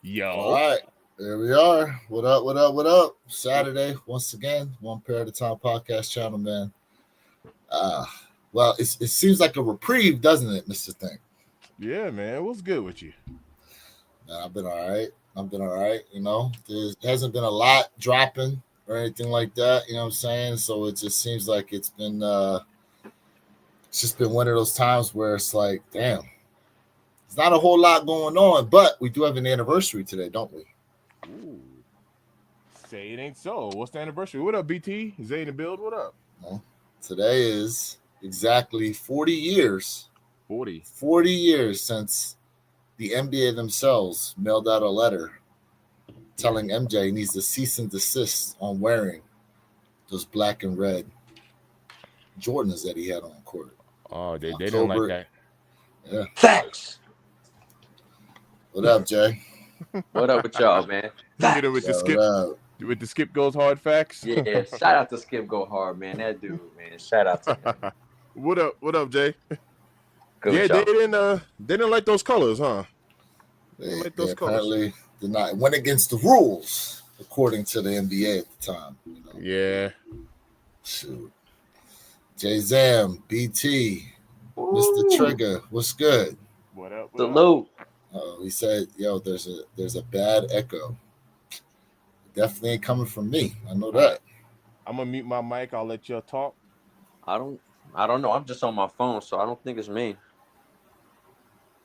Yo. All right, there we are. What up? What up? What up? Saturday once again, one pair at a time podcast channel, man. Uh well, it seems like a reprieve, doesn't it, Mister Thing? Yeah, man. What's good with you? I've been all right. I've been all right. There hasn't been a lot dropping or anything like that. You know what I'm saying? So it just seems like it's just been one of those times where it's like, damn, there's not a whole lot going on, but we do have an anniversary today, don't we? Ooh. Say it ain't so. What's the anniversary? What up, BT? Zay in the build? What up? Well, today is exactly 40 years 40. 40 years since the NBA themselves mailed out a letter telling MJ he needs to cease and desist on wearing those black and red Jordans that he had on court. Oh, they didn't like October. that. Yeah. Facts. What up, Jay? What up with y'all, man? Hit him with Yo, the skip. what up? With the skip goes hard facts. Yeah, shout out to Skip Go Hard, man. That dude, man. Shout out to him. What up? What up, Jay? Good Yeah, with they y'all. didn't like those colors, huh? They, like they those colors. apparently did not went against the rules according to the NBA at the time. Yeah. Shoot. Jay Zam, BT, Ooh. Mr. Trigger, what's good? What up? What up? Salute. He said, "Yo, there's a bad echo. Definitely ain't coming from me. I know that." I'm gonna mute my mic. I'll let y'all talk. I don't know. I'm just on my phone, so I don't think it's me.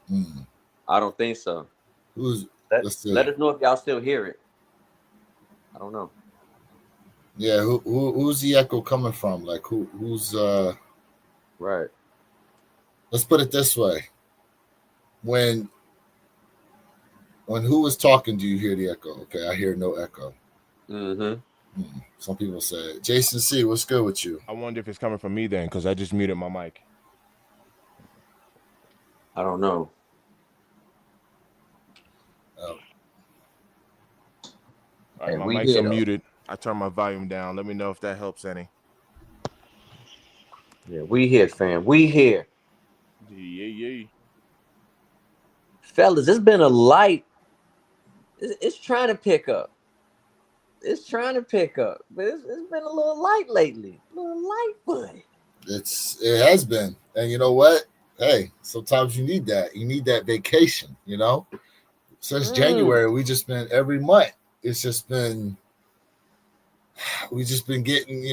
Hmm. I don't think so. Let's see. Let us know if y'all still hear it. I don't know. Yeah, who's the echo coming from? Like who's Right. Let's put it this way. When who is talking, do you hear the echo? Okay, I hear no echo. Mm-hmm. Some people say, Jason C, what's good with you? I wonder if it's coming from me then, because I just muted my mic. I don't know. All right, Hey, my we mic's here, though. unmuted. I turned my volume down. Let me know if that helps any. Yeah, we here, fam. We here. Yeah. Fellas, it's been a light. It's trying to pick up. It's trying to pick up, but it's been a little light lately. A little light footed. It has been. And you know what? Hey, sometimes you need that. You need that vacation, Since January, we just been every month. It's just been we just been getting,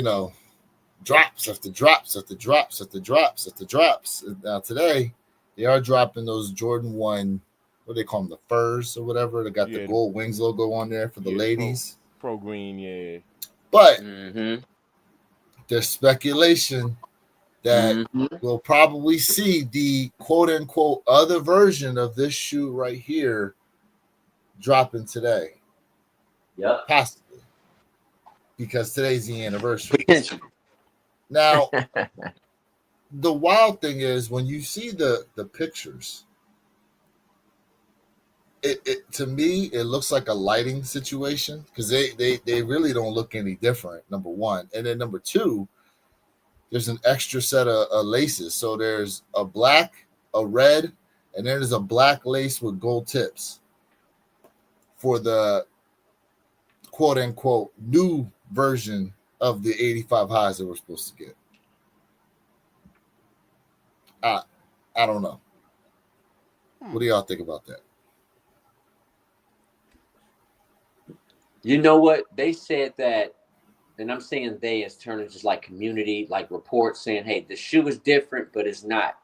drops after drops after drops after drops after drops. Now today, they are dropping those Jordan 1, what do they call them, the furs or whatever. They got the gold wings logo on there for the ladies. Pro green, yeah. But there's speculation that we'll probably see the quote unquote other version of this shoe right here dropping today. Yep. Possibly. Because today's the anniversary. Now, the wild thing is when you see the pictures, it to me it looks like a lighting situation because they really don't look any different, number one. And then number two, there's an extra set of laces. So there's a black, a red, and then there's a black lace with gold tips for the quote unquote new version of the 85 highs that we're supposed to get. I don't know. What do y'all think about that? You know what? They said that, and I'm saying they as turning just like community, like reports saying, hey, the shoe is different, but it's not.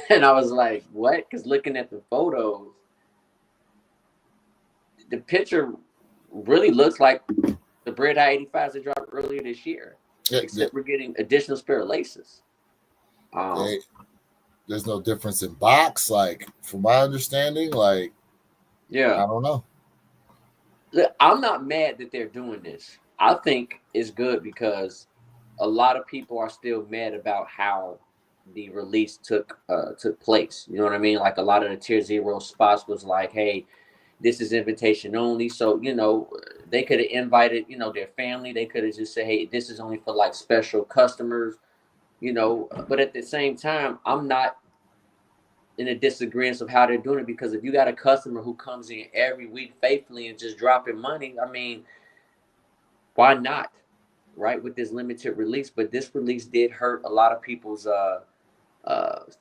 And I was like, what? Because looking at the photos, the picture really looks like the Bread High 85s that dropped earlier this year. Except we're getting additional spare laces. There's no difference in box, like from my understanding, like I don't know. I'm not mad that they're doing this. I think it's good because a lot of people are still mad about how the release took place. You know what I mean? Like a lot of the tier 0 spots was like, hey, this is invitation only. So, they could have invited, their family. They could have just said, hey, this is only for like special customers, but at the same time, I'm not in a disagreement of how they're doing it, because if you got a customer who comes in every week faithfully and just dropping money, I mean, why not, right? With this limited release, but this release did hurt a lot of people's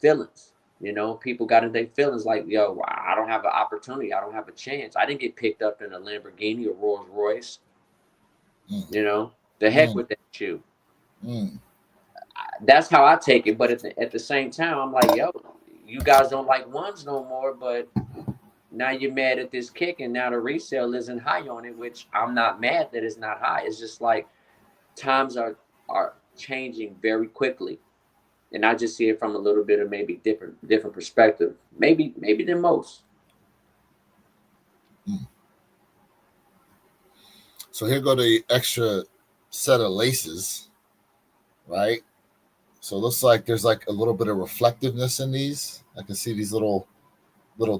feelings. You know, people got in their feelings like, yo, I don't have an opportunity, I don't have a chance. I didn't get picked up in a Lamborghini or Rolls Royce. You know, the heck with that shoe. That's how I take it. But at the same time, I'm like, yo, you guys don't like ones no more, but now you're mad at this kick, and now the resale isn't high on it, which I'm not mad that it's not high. It's just like times are changing very quickly, and I just see it from a little bit of maybe different perspective, maybe than most. So here go the extra set of laces, right? So it looks like there's like a little bit of reflectiveness in these. I can see these little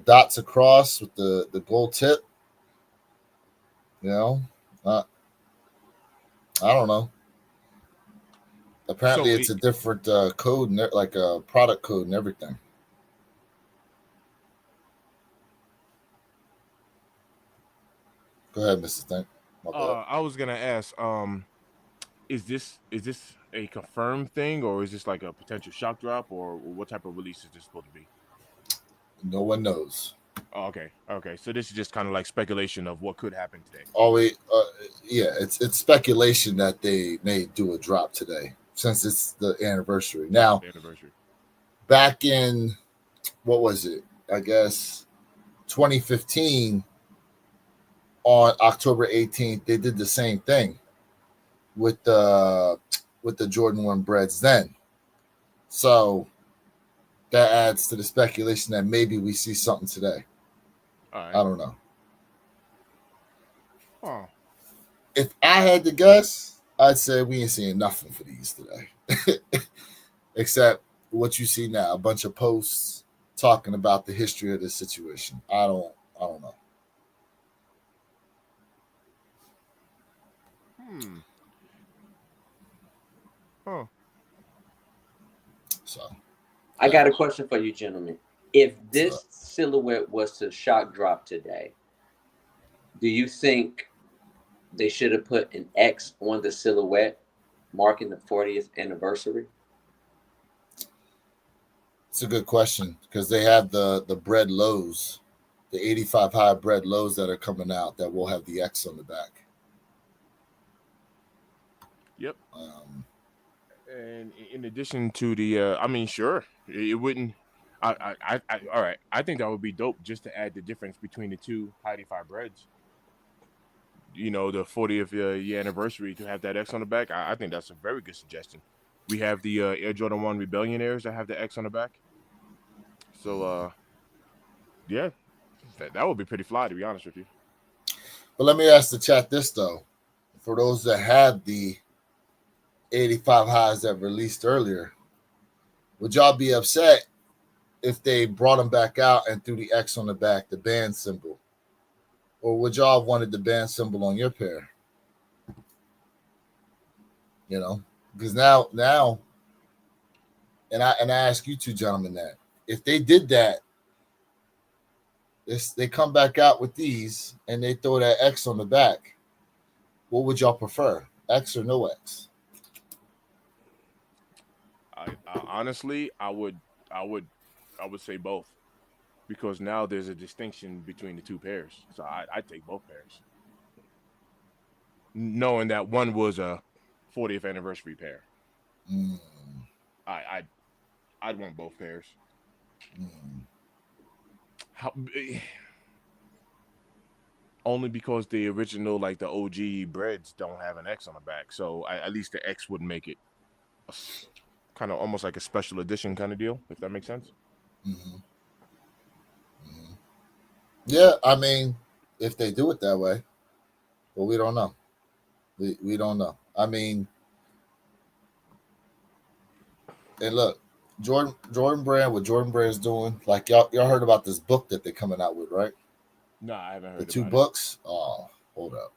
dots across with the gold tip. You know, I don't know. Apparently, it's a different code, like a product code and everything. Go ahead, Mrs. Think. I was gonna ask, is this a confirmed thing, or is this like a potential shock drop, or what type of release is this supposed to be? No one knows. Oh, okay. So this is just kind of like speculation of what could happen today. Always, yeah, it's speculation that they may do a drop today since it's the anniversary. Now, back in what was it? I guess 2015 on October 18th, they did the same thing with the Jordan 1 breads then. So that adds to the speculation that maybe we see something today. All right. I don't know. Oh. If I had to guess, I'd say we ain't seeing nothing for these today. Except what you see now, a bunch of posts talking about the history of this situation. I don't know. Oh. So I got a question for you, gentlemen. If this silhouette was to shock drop today, do you think they should have put an X on the silhouette marking the 40th anniversary? It's a good question because they have the bread lows, the 85 high bread lows that are coming out that will have the X on the back. Yep. And in addition to the, I mean, sure, it wouldn't. All right. I think that would be dope just to add the difference between the two high 85 breads. You know, the 40th year anniversary to have that X on the back. I think that's a very good suggestion. We have the Air Jordan 1 Rebellionaires that have the X on the back. So, yeah, that would be pretty fly, to be honest with you. But let me ask the chat this, though. For those that have the 85 highs that released earlier, would y'all be upset if they brought them back out and threw the X on the back, the band symbol? Or would y'all have wanted the band symbol on your pair? You know, because now, and I ask you two gentlemen that if they did that, they come back out with these and they throw that X on the back, what would y'all prefer, X or no X? I honestly, I would say both, because now there's a distinction between the two pairs. So I take both pairs, knowing that one was a 40th anniversary pair. I'd want both pairs. Only because the original, like the OG breads, don't have an X on the back, so at least the X would make it kind of almost like a special edition kind of deal, if that makes sense. Yeah, I mean, if they do it that way, but we don't know. We don't know. I mean, and look, Jordan Brand, what Jordan Brand's doing, like y'all heard about this book that they're coming out with, right? No, I haven't heard the about two it. books. Oh, hold up.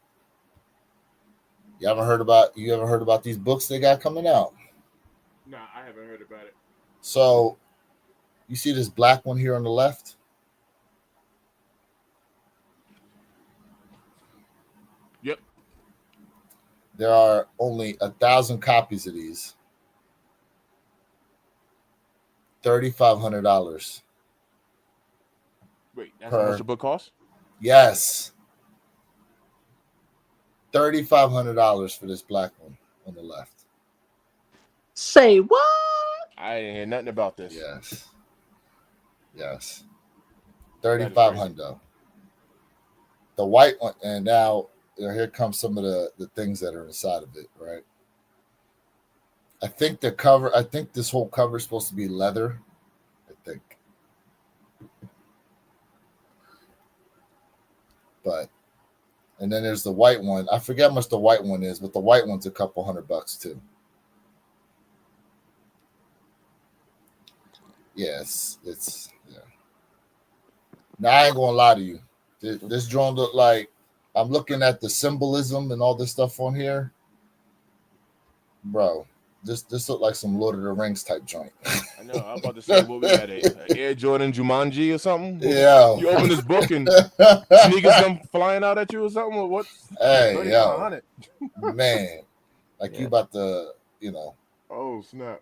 You haven't heard about these books they got coming out? No, I haven't heard about it. So You see this black one here on the left? Yep. There are only 1,000 copies of these. $3,500 Wait, that's how much per. the book costs? Yes, $3,500 for this black one on the left. Say what? I didn't hear nothing about this. Yes, yes, That is crazy. 3,500. The white one, and now here comes some of the things that are inside of it. Right. I think the cover. I think this whole cover is supposed to be leather. I think, but and then there's the white one. I forget how much the white one is, but the white one's a couple $100 too. Yes, it's yeah. Now I ain't gonna lie to you. This drone look like I'm looking at the symbolism and all this stuff on here, bro. This look like some Lord of the Rings type joint. I know. I'm about to say what we got a Air Jordan Jumanji or something. Yeah. You open this book and sneakers come flying out at you or something. Or what's Hey, yo, 3,500? man, like you Yeah. about to, you know, Oh snap!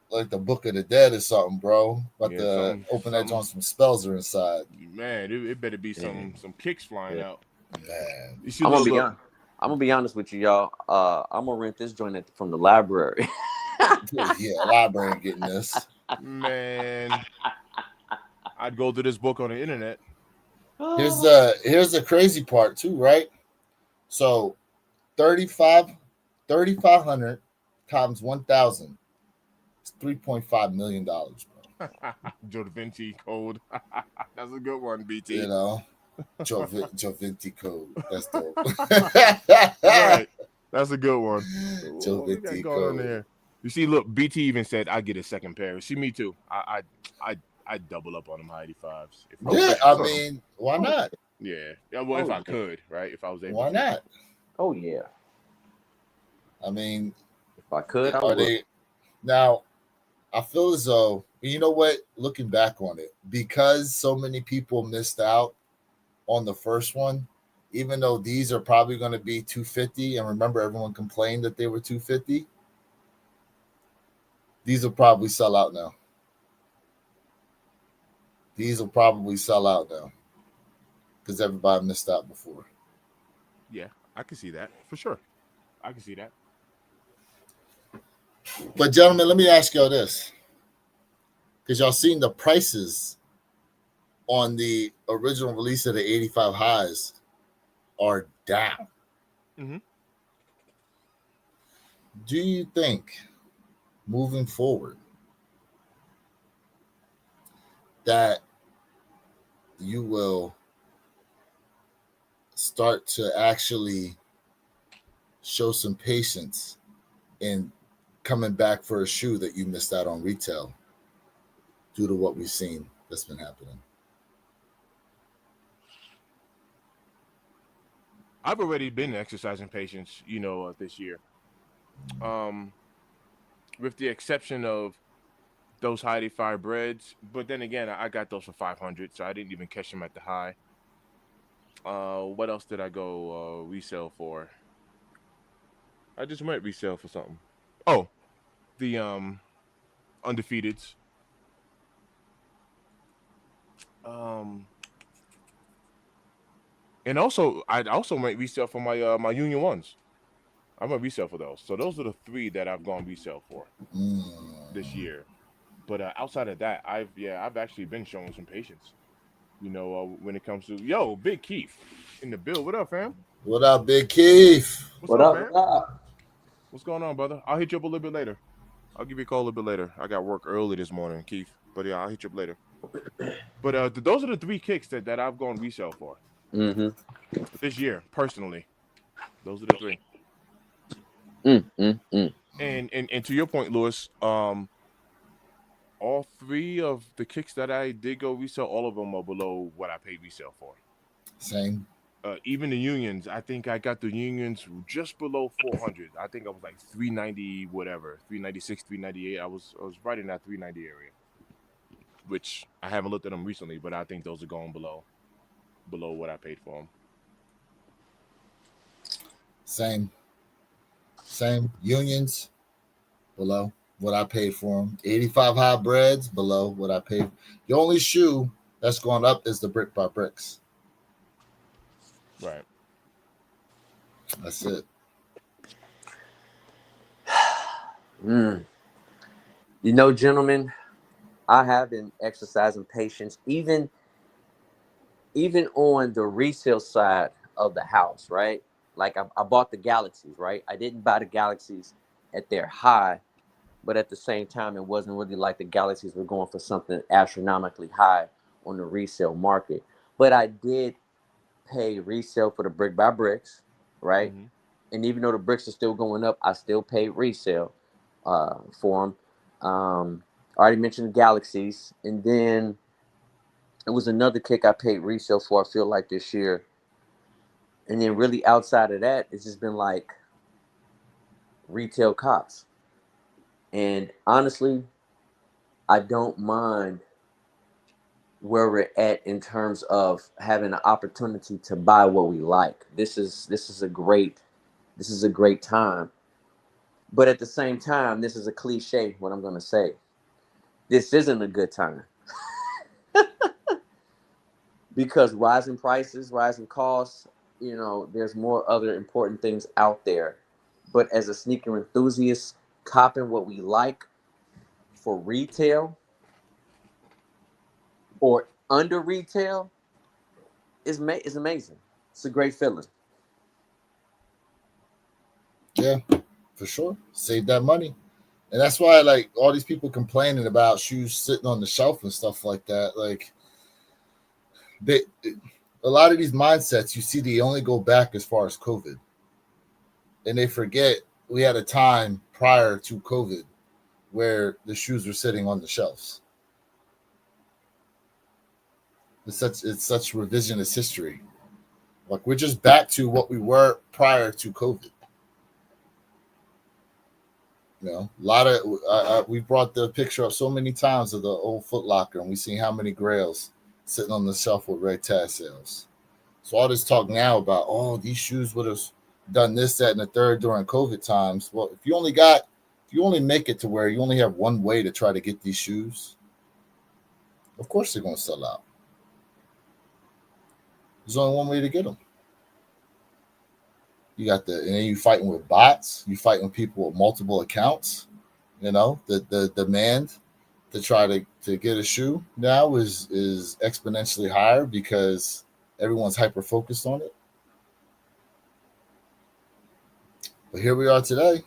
like the Book of the Dead or something, bro. About Yeah, to open that something. joint, some spells are inside, Man, it better be Yeah. some kicks flying Yeah. out. man. You see, I'm gonna be look, honest. I'm gonna be honest with you, y'all. I'm gonna rent this joint from the library. Yeah, library ain't getting this. man, I'd go to this book on the internet. Here's the crazy part too, right? So 3,500 times 1,000 is $3.5 million, bro. Joe Da Vinci Code. That's a good one, You BT. know, Jovinti code. That's dope. Right. That's a good one. What we got Jovinti going on code. there? You see, look, BT even said I get a second pair. See, me too. I double up on them Heidi fives. If I was Yeah, getting I something. mean, why Oh, not? Yeah. Yeah. Well, if oh I yeah. could, right? If I was able Why to. not? Oh yeah. I mean, If I could, I are would. they now? I feel as though you know what. Looking back on it, because so many people missed out on the first one, even though these are probably going to be 250, and remember everyone complained that they were 250. These will probably sell out now. These will probably sell out now because everybody missed out before. Yeah, I can see that for sure. I can see that. But gentlemen, let me ask y'all this, because y'all seen the prices on the original release of the 85 highs are down. Hmm. Do you think moving forward that you will start to actually show some patience in coming back for a shoe that you missed out on retail due to what we've seen that's been happening? I've already been exercising patience, this year. Um, with the exception of those Heidi Fire breads, but then again, I got those for 500, so I didn't even catch them at the high. What else did I go resell for? I just went resale for something. Oh, the undefeateds. Um, and also I also went resale for my Union ones. I went resale for those. So those are the three that I've gone resale for this Mm. year. But outside of that, I've actually been showing some patience. When it comes to Big Keith in the bill. What up, fam? What up, Big Keith? What's What up, up? fam? What up? What's going on, brother? I'll hit you up a little bit later. I'll give you a call a little bit later. I got work early this morning, Keith. But yeah, I'll hit you up later. But those are the three kicks that I've gone resale for Mm-hmm. this year, personally. Those are the three. Mm. And to your point, Lewis, all three of the kicks that I did go resell, all of them are below what I paid resale for. Same. Even the unions, I think I got the unions just below 400. I think I was like 390, whatever, 396, 398. I was right in that 390 area. which I haven't looked at them recently, but I think those are going below what I paid for them. Same, same. Unions below what I paid for them. 85 high breads below what I paid. The only shoe that's going up is the brick by bricks. Right. That's it. Mm. You know, gentlemen, I have been exercising patience, even on the resale side of the house, right? Like I bought the Galaxies, right? I didn't buy the Galaxies at their high, but at the same time, it wasn't really like the Galaxies were going for something astronomically high on the resale market. But I did pay resale for the brick by bricks, right? Hmm. And even though the bricks are still going up, I still paid resale for them. I already mentioned the Galaxies, and then it was another kick I paid resale for. I feel like this year, and then really outside of that, it's just been like retail cops. And honestly, I don't mind where we're at in terms of having an opportunity to buy what we like. This is a great time. But at the same time, this is a cliche. What I'm going to say, this isn't a good time because rising prices, rising costs. There's more other important things out there. But as a sneaker enthusiast, copping what we like for retail or under retail is amazing. It's a great feeling. Yeah, for sure. Save that money. And that's why like all these people complaining about shoes sitting on the shelf and stuff like that. Like they a lot of these mindsets you see they only go back as far as COVID. And they forget we had a time prior to COVID where the shoes were sitting on the shelves. It's such revisionist history. Like we're just back to what we were prior to COVID. A lot of we brought the picture up so many times of the old Foot Locker, and we seen how many grails sitting on the shelf with red tassels. So all this talk now about these shoes would have done this, that, and the third during COVID times. Well, if you only make it to where you only have one way to try to get these shoes, of course they're going to sell out. There's only one way to get them. And then you fighting with bots. You fighting with people with multiple accounts. The demand to try to get a shoe now is exponentially higher because everyone's hyper focused on it. But here we are today,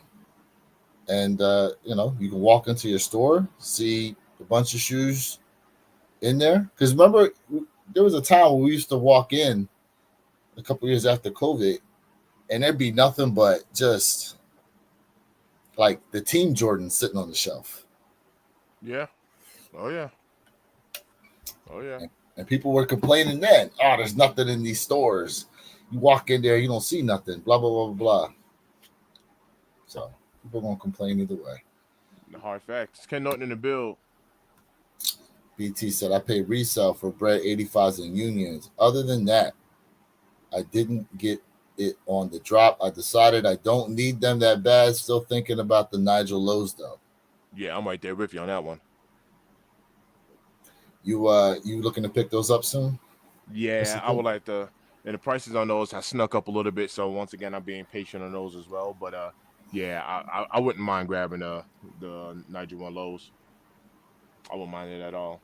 and you can walk into your store, see a bunch of shoes in there. Because remember, there was a time when we used to walk in a couple years after COVID, and there'd be nothing but just like the Team Jordan sitting on the shelf. Yeah. Oh yeah. Oh yeah. And people were complaining then, there's nothing in these stores. You walk in there, you don't see nothing, blah, blah, blah, blah. So people gonna complain either way. The hard facts. Ken Norton in the build. BT said, I paid resale for bread 85s and unions. Other than that, I didn't get it on the drop. I decided I don't need them that bad. Still thinking about the Nigel Lows though. Yeah, I'm right there with you on that one. You looking to pick those up soon? What's Yeah, the I thing? would like to. And the prices on those have snuck up a little bit. So once again, I'm being patient on those as well. But yeah, I wouldn't mind grabbing the Niger One lows. I wouldn't mind it at all.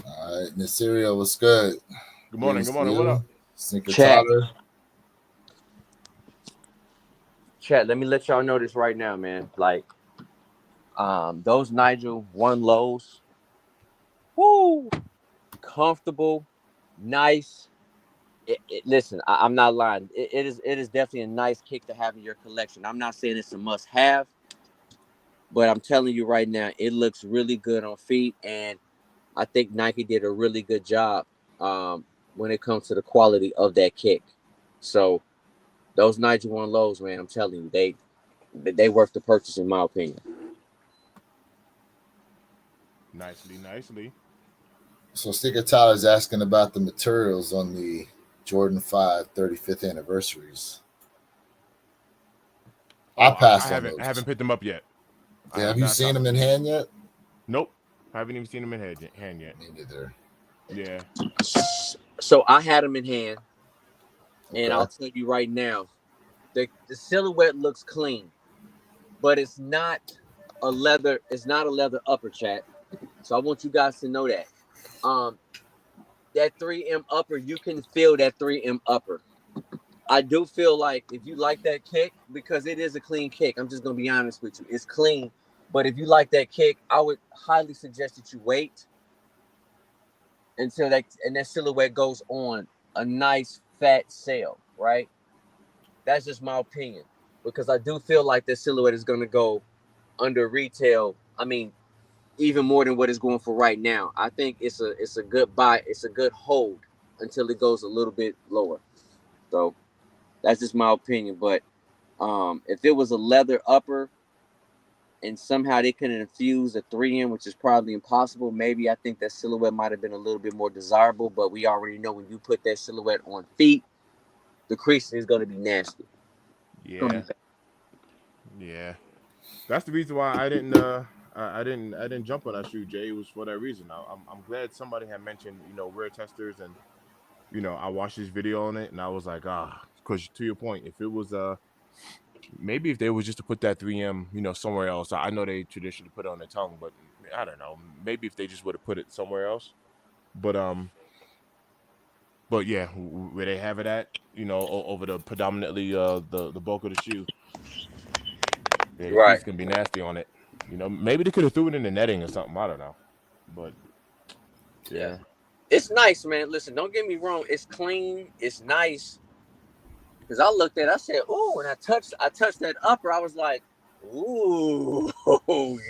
All right, Nasirio was good. Good morning. Greetings Good to morning. What up? you. Sneaker Chat, Tyler. chat. Let me let y'all know this right now, man. Like, those Nigel one lows, whoo, comfortable, nice. Listen, I'm not lying. It is definitely a nice kick to have in your collection. I'm not saying it's a must have, but I'm telling you right now, it looks really good on feet, and I think Nike did a really good job when it comes to the quality of that kick. So those Nigel one lows, man, I'm telling you, they worth the purchase in my opinion. Nicely, nicely. So Sticker Tyler's asking about the materials on the Jordan 5 35th anniversaries. I Oh, passed on I haven't those. picked them up yet. I Yeah, have have you not seen caught. them in hand yet? Nope, I haven't even seen them in hand yet. Me neither. Yeah. So I had them in hand, and Okay. I'll tell you right now, the silhouette looks clean, but it's not a leather. It's not a leather upper, chat. So I want you guys to know that. Um, that 3M upper, you can feel that 3M upper. I do feel like if you like that kick, because it is a clean kick, I'm just gonna be honest with you, it's clean. But if you like that kick, I would highly suggest that you wait until that silhouette goes on a nice fat sail, right? That's just my opinion because I do feel like the silhouette is gonna go under retail. I mean, even more than what it's going for right now. I think it's a good buy. It's a good hold until it goes a little bit lower. So that's just my opinion. But if it was a leather upper and somehow they couldn't infuse a 3M, which is probably impossible, maybe I think that silhouette might have been a little bit more desirable. But we already know when you put that silhouette on feet, the creasing is going to be nasty. It's going to Yeah. be bad. Yeah. That's the reason why I didn't jump on that shoe, Jay. It was for that reason. I'm glad somebody had mentioned, wear testers, and I watched this video on it, and I was like, because to your point, if it was maybe if they was just to put that 3M, somewhere else. I know they traditionally put it on their tongue, but I don't know. Maybe if they just would have put it somewhere else. But yeah, where they have it at, over the predominantly the bulk of the shoe, yeah, the Right. crease can be nasty on it. Maybe they could have threw it in the netting or something. I don't know, but Yeah. yeah, It's nice, man. Listen, don't get me wrong. It's clean. It's nice. Because I looked at it, I said, ooh, and I touched that upper. I was like, ooh,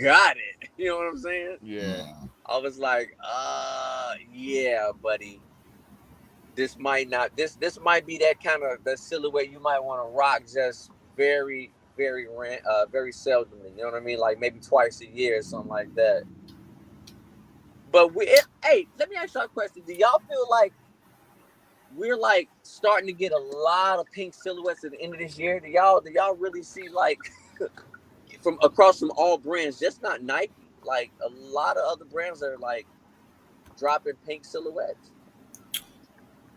got it. You know what I'm saying? yeah, Mm. I was like, yeah, buddy. This might be that kind of the silhouette you might want to rock just very seldomly. You know what I mean? Like maybe twice a year or something like that. But hey, let me ask y'all a question. Do y'all feel like we're like starting to get a lot of pink silhouettes at the end of this year? Do y'all really see like from all brands, just not Nike, like a lot of other brands are like dropping pink silhouettes?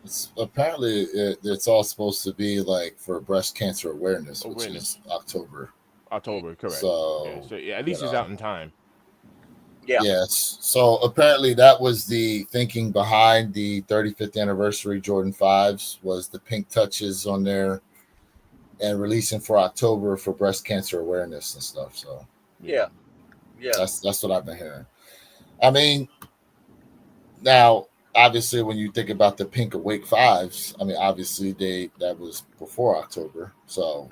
It's apparently it's all supposed to be like for breast cancer awareness, which is awareness. October. October, correct. Yeah, So so yeah, at you least it's out know, in time. Yeah, yes. So apparently that was the thinking behind the 35th anniversary Jordan 5s was the pink touches on there and releasing for October for breast cancer awareness and stuff. So Yeah, yeah, yeah, that's what I've been hearing. I mean, now obviously when you think about the pink awake fives, I mean obviously they that was before October. So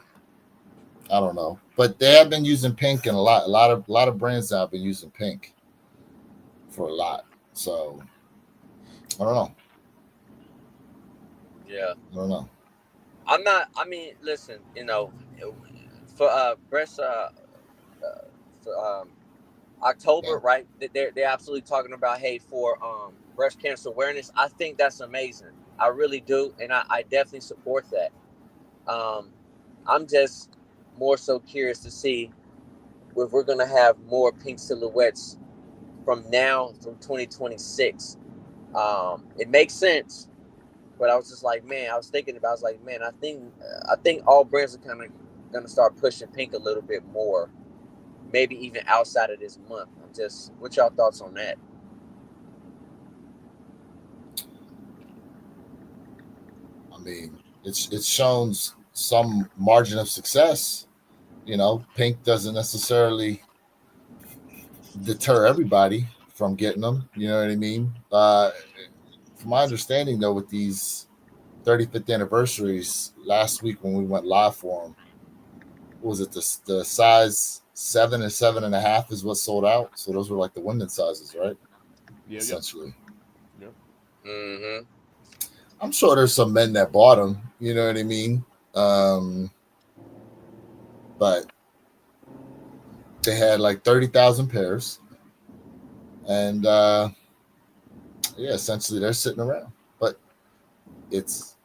I don't know. But they have been using pink and a lot of brands now have been using pink for a lot. So I don't know. yeah. I don't know. I'm not. I mean, listen. For breast for October, Yeah. right? They're absolutely talking about, hey, for breast cancer awareness. I think that's amazing. I really do, and I definitely support that. I'm just more so curious to see if we're gonna have more pink silhouettes from now from 2026. It makes sense, but I was just like, man, I was thinking about. I was like, man, I think all brands are kind of gonna start pushing pink a little bit more, maybe even outside of this month. I'm just, what y'all thoughts on that? I mean, it's shown some margin of success. Pink doesn't necessarily deter everybody from getting them. You know what I mean? From my understanding, though, with these 35th anniversaries last week when we went live for them, was it the size 7 and 7.5 is what sold out? So those were like the women's sizes, right? yeah, yep, Essentially. yep. Mm-hmm. I'm sure there's some men that bought them. You know what I mean? Um, but they had like 30,000 pairs. and yeah, essentially they're sitting around. But it's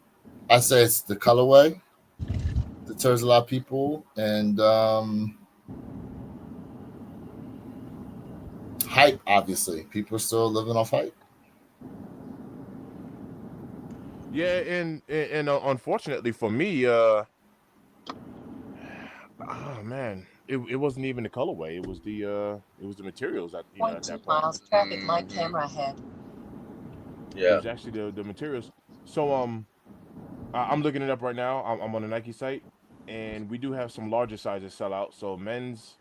I say it's the colorway that deters a lot of people, and hype. Obviously, people are still living off hype. Yeah, and unfortunately for me, oh man, it wasn't even the colorway. It was the materials at at that point. 0.2 miles traffic light camera ahead. It Yeah. was actually the materials. So I'm looking it up right now. I'm on the Nike site, and we do have some larger sizes sell out. So men's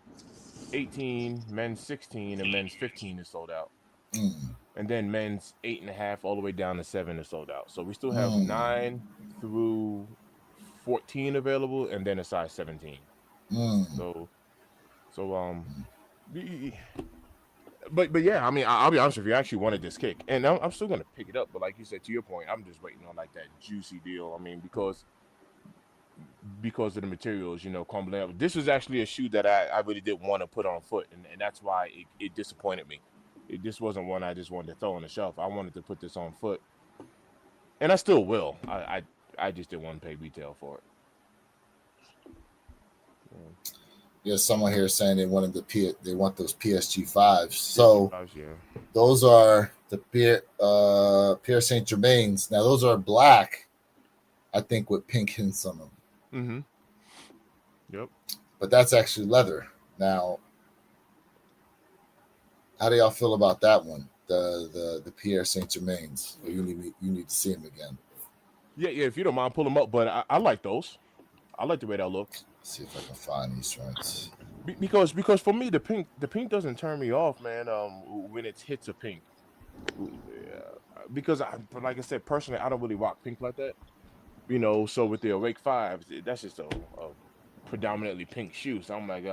18, men's 16, and men's 15 is sold out. Mm, And then men's 8.5 all the way down to 7 is sold out. So we still have mm, 9 through 14 available, and then a size 17. mm. So so the- but yeah, I mean, I'll be honest with you. I actually wanted this kick, and I'm still gonna pick it up. But like you said, to your point, I'm just waiting on like that juicy deal. I mean, because of the materials, crumbling up. This was actually a shoe that I really didn't want to put on foot, and that's why it disappointed me. This wasn't one I just wanted to throw on the shelf. I wanted to put this on foot, and I still will. I just didn't want to pay retail for it. Yeah. Yeah, someone here saying they want those PSG 5s. PSG So fives, yeah. those are the Pierre Saint Germains. Now those are black, I think, with pink hints on them. Mm-hmm. Yep. But that's actually leather. Now, how do y'all feel about that one? The Pierre Saint Germains. You need to see them again. Yeah, yeah. If you don't mind, pull them up. But I like those. I like the way that look. Let's see if I can find these joints. Because for me the pink doesn't turn me off, man. When it's hits of pink, because but like I said, personally, I don't really rock pink like that. So with the Awake Fives, that's just a predominantly pink shoe. So I'm like,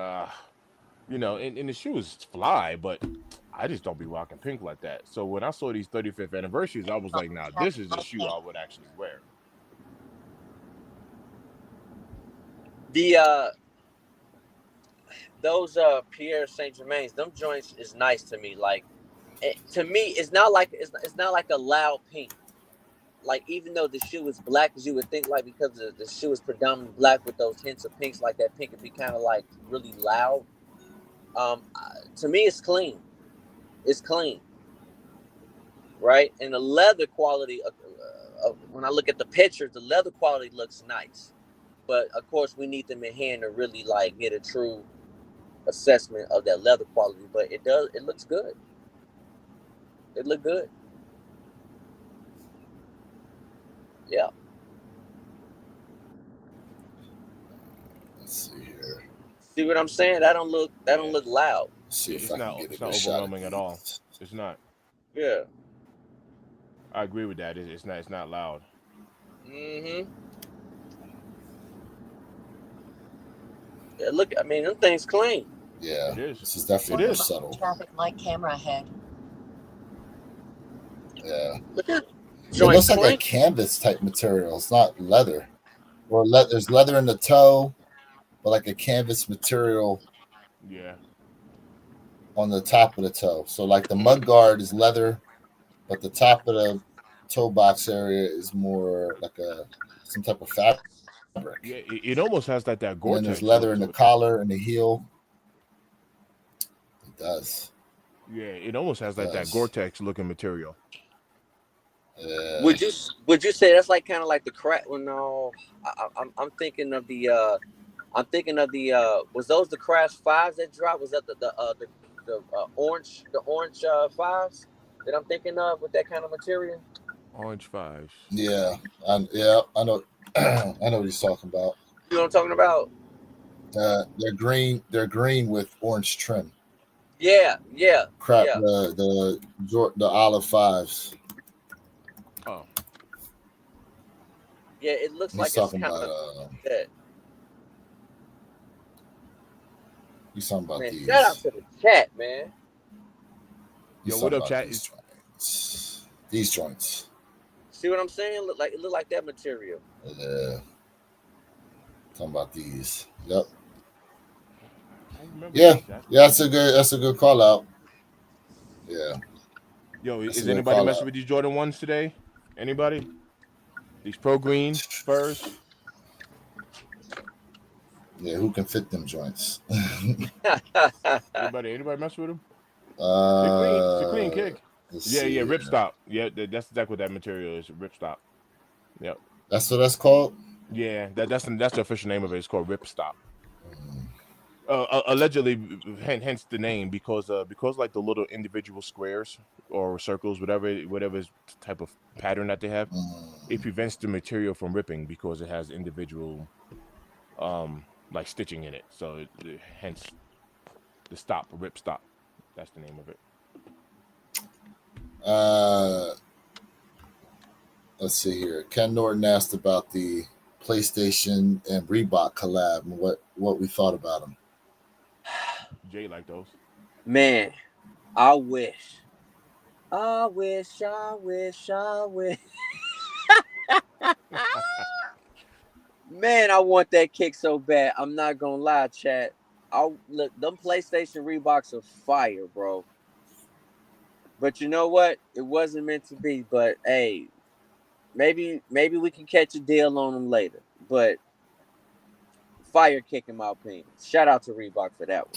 and the shoes fly, but I just don't be rocking pink like that. So when I saw these 35th anniversaries, I was like, now this is a shoe I would actually wear. The those Pierre Saint Germain's, them joints is nice to me. Like to me, it's not like a loud pink. Like even though the shoe is black, as you would think, like because the shoe is predominantly black with those hints of pinks, like that pink would be kind of like really loud. To me, it's clean. It's clean, right? And the leather quality, when I look at the pictures, the leather quality looks nice. But of course, we need them in hand to really like get a true assessment of that leather quality. But it does. It looks good. It looked good. Yeah. Let's see here. See what I'm saying? That don't look. That don't look loud. Let's see Yeah, if I can get a it's not good shot at overwhelming at all. these. It's not. Yeah. I agree with that. It's not loud. Mm-hmm. Yeah, look. I mean, them things clean. Yeah, It is. this is It definitely more is. subtle. Traffic light camera ahead. Yeah, Look at it joint looks like a clean. canvas type material. It's not leather, or there's leather in the toe, but like a canvas material Yeah. on the top of the toe. So like the mud guard is leather, but the top of the toe box area is more like a some type of fabric. Yeah. It almost has that And then there's Gore-Tex leather look in the to it. collar and the heel. It does. Yeah. It almost It has that does. Gore-Tex looking material. Would you would you say that's like kind of like the crack? Well, no, I'm thinking of the was those the Crash Fives that dropped? Was that the orange fives that I'm thinking of with that kind of material? Orange fives. Yeah, yeah, I know. I know what he's talking about. You know what I'm talking about? They're green. They're green with orange trim. Yeah, yeah, Crap. yeah, The olive fives. Oh. yeah. It looks He's like it's talking kind about. of that. He's talking about Man, these. shout out to the chat, man. He's Yo, what talking up, about chat? these joints. These joints. See what I'm saying? It look like that material. Yeah. Talking about these. Yep. I remember Yeah. these. Yeah. That's a good call out. Yeah. Yo, That's is what they anybody call messing that. with these Jordan 1s today? Anybody? These Pro Green Spurs? Yeah, who can fit them joints? Anybody mess with them? They're clean. It's a clean uh, kick. let's Yeah, see yeah, here. ripstop. Yeah, that's exactly what that material is. Ripstop. Yep. That's what that's called. Yeah, that's the official name of it. It's called ripstop. Mm, Allegedly, hence the name because like the little individual squares or circles, whatever type of pattern that they have, it mm. prevents the material from ripping because it has individual like stitching in it. So hence the stop, rip stop. That's the name of it. Uh, let's see here. Ken Norton asked about the PlayStation and Reebok collab and what we thought about them. Jay like those. Man, I wish. I wish, I wish, I wish. Man, I want that kick so bad. I'm not gonna lie, chat. I look, them PlayStation Reeboks are fire, bro. But you know what? It wasn't meant to be. But hey, maybe we can catch a deal on them later. But fire kick in my opinion. Shout out to Reebok for that one.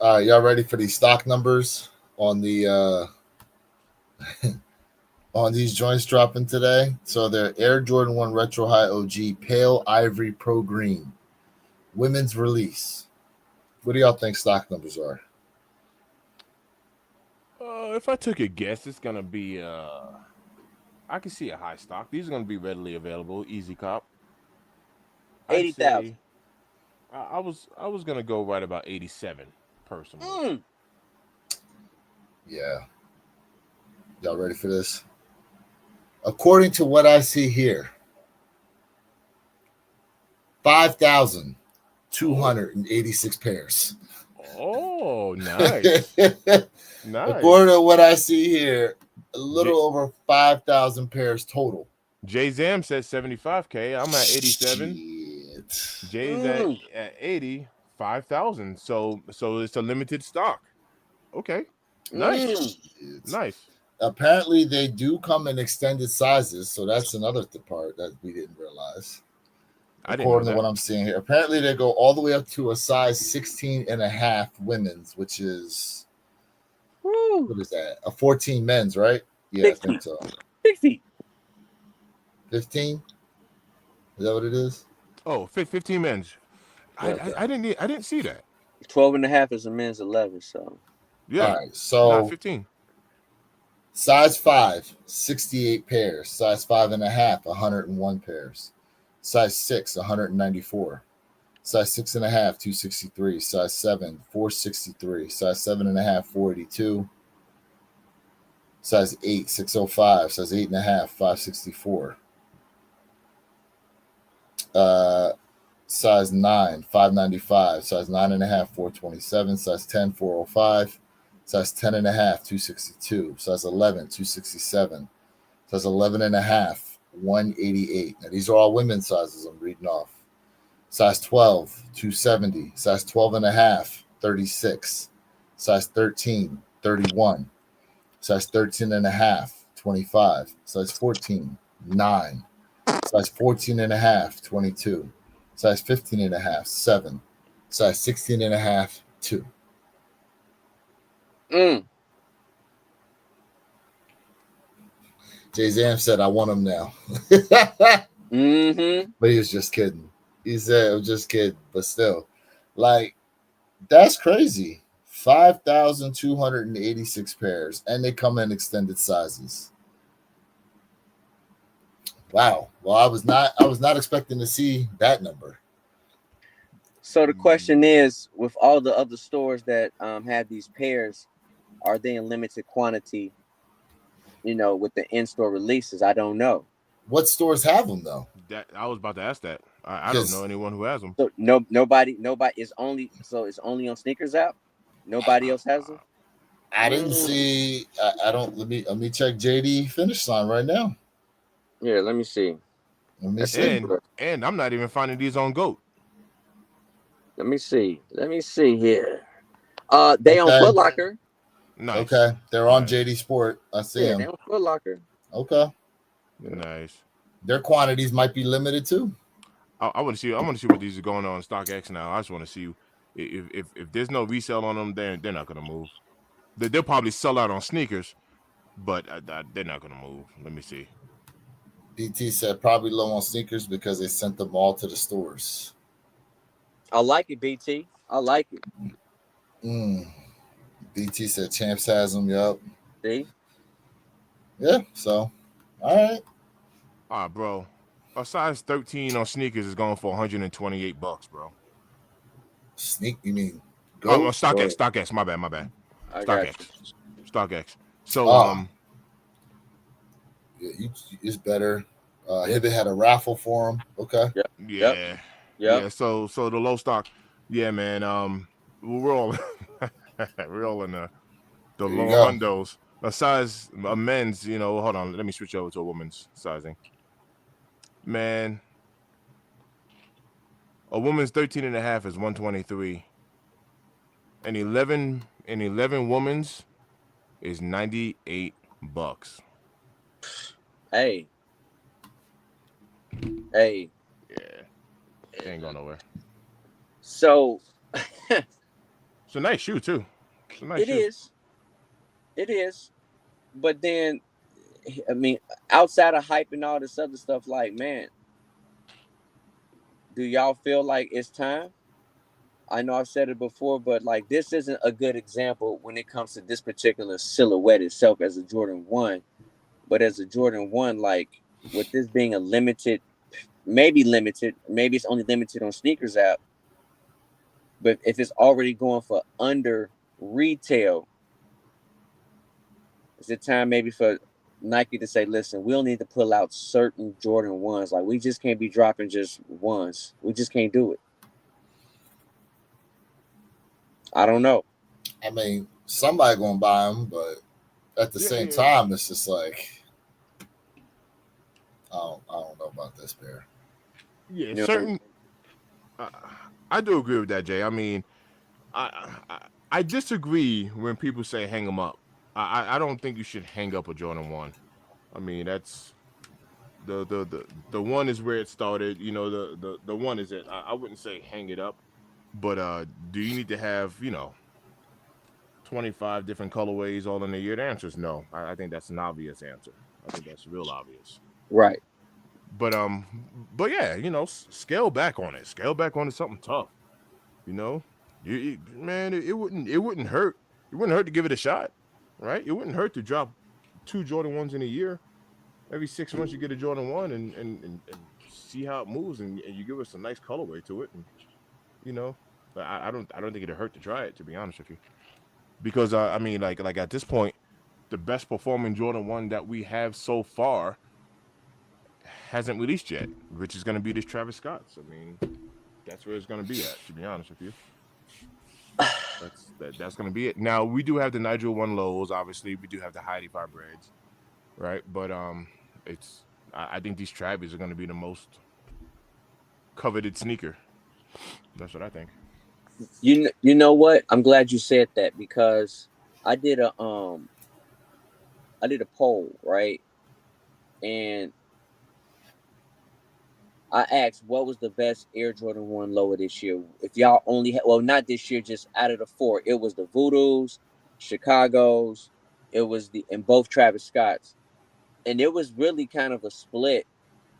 All right, y'all ready for these stock numbers on the on these joints dropping today? So they're Air Jordan 1 Retro High OG Pale Ivory Pro Green women's release. What do y'all think stock numbers are? If I took a guess, it's gonna be I can see a high stock. These are gonna be readily available, easy cop. I'd 80,000. say I was gonna go right about 87 personally. Mm. Yeah. Y'all ready for this? According to what I see here, Oh, 5,286 pairs. oh, nice, According nice. to what I see here, a J, little over 5,000 pairs total. Jay Zam says 75K. I'm at 87. Shit. Jay's Mm. at 80, 5,000. So it's a limited stock. Okay, nice, Mm. Shit. nice. Apparently, they do come in extended sizes, so that's another part that we didn't realize. I didn't know According to that. what I'm seeing here, apparently they go all the way up to a size 16 and a half women's, which is Woo. what is that? A 14 men's, right? Yeah, I Big think feet. so. Big feet. 15? Is that what it is? Oh, 15 men's. I, Yep. I I didn't I didn't see that. 12 and a half is a men's 11. So Yeah, All right. not So 15. size 5, 68 pairs. Size 5 and a half, 101 pairs. Size 6, 194. Size 6 and a half, 263. Size 7, 463. Size 7 and a half, 482. Size 8, 605. Size 8 and a half, 564. Uh, size 9, 595. Size 9 and a half, 427. Size 10, 405. Size 10 and a half, 262. Size 11, 267. Size 11 and a half, 188. Now, these are all women's sizes I'm reading off. Size 12, 270. Size 12 and a half, 36. Size 13, 31. Size 13 and a half, 25. Size 14, 9. Size 14 and a half, 22. Size 15 and a half, 7. Size 16 and a half, 2. mm. Jay Zam said, I want them now. Mm-hmm. But he was just kidding. He said, I'm just kidding. But still, like, that's crazy. 5,286 pairs. And they come in extended sizes. Wow. Well, I was not expecting to see that number. So the question is, with all the other stores that have these pairs, are they in limited quantity? You know, with the in-store releases, I don't know. What stores have them though? That I was about to ask that. I don't know Because anyone who has them. So nobody is only so it's only on Sneakers app. Nobody else has them. I didn't see. I don't. Let me check JD finish line right now. Yeah, let me see. Let me That's see. And I'm not even finding these on Goat. Let me see. Let me see here. They on Okay. Foot Locker. Nice. Okay, they're on Nice. JD Sport. I see Yeah, they them. on Foot Locker. Okay, Nice. their quantities might be limited too. I want to see. I want to see what these are going on StockX now. I just want to see if there's no resale on them, they're not gonna move. They'll probably sell out on sneakers, but they're not gonna move. Let me see. BT said probably low on sneakers because they sent them all to the stores. I like it, BT. I like it. Mm. BT said Champs has them. Yep. See? Yeah. So, all right. Bro, a size 13 on sneakers is going for $128, bro. Sneak. You mean Oh, goat StockX, or StockX. My bad, my bad. I got you. StockX, StockX. So ah? Yeah, it's better. Yep. Hibbit had a raffle for him. Okay. Yep. Yep. yeah, Yep. yeah. So the low stock, yeah, man. We're all we're all in the There you low go. hundos. A men's, hold on, let me switch over to a woman's sizing. Man, a woman's 13 and a half is 123. And 11 women's is $98. Hey. Hey. Yeah, they ain't going nowhere. So It's a nice shoe too. It's a nice it shoe. is. It is. But then I mean, outside of hype and all this other stuff, like, man, do y'all feel like it's time? I know I've said it before, but like this isn't a good example when it comes to this particular silhouette itself as a Jordan 1. But as a Jordan 1, like with this being a limited, maybe it's only limited on sneakers app. But if it's already going for under retail, is it time maybe for Nike to say, listen, we'll need to pull out certain Jordan 1s. Like we just can't be dropping just ones. We just can't do it. I don't know. I mean, somebody gonna buy them, but at the Yeah, same yeah, time, it's just like I don't know about this pair. yeah. You know, Certain. Uh, I do agree with that, Jay. I mean, I disagree when people say hang them up. I don't think you should hang up a Jordan 1. I mean, that's the one is where it started. The one is it. I wouldn't say hang it up, but do you need to have 25 different colorways all in a year? The answer is no. I think that's an obvious answer. I think that's real obvious. right. But yeah, scale back on it. Scale back on it. Something tough. You know, man, it wouldn't hurt. It wouldn't hurt to give it a shot, right? It wouldn't hurt to drop two Jordan 1s in a year. Every 6 months you get a Jordan 1 and see how it moves, and you give us a nice colorway to it, and you know, I don't think it'd hurt to try it, to be honest with you, because I mean, like at this point, the best performing Jordan 1 that we have so far hasn't released yet, which is going to be this Travis Scott's. I mean, that's where it's going to be at, to be honest with you. That's going to be it. Now we do have the Nigel One lows, obviously. We do have the Heidi Five breads, right? But it's I think these Travis are going to be the most coveted sneaker. That's what I think. You know what? I'm glad you said that because I did a um I did a poll, right? And I asked what was the best Air Jordan 1 lower this year. If y'all only had, well, not this year, just out of the four, it was the Voodoos, Chicago's, it was the and both Travis Scott's. And it was really kind of a split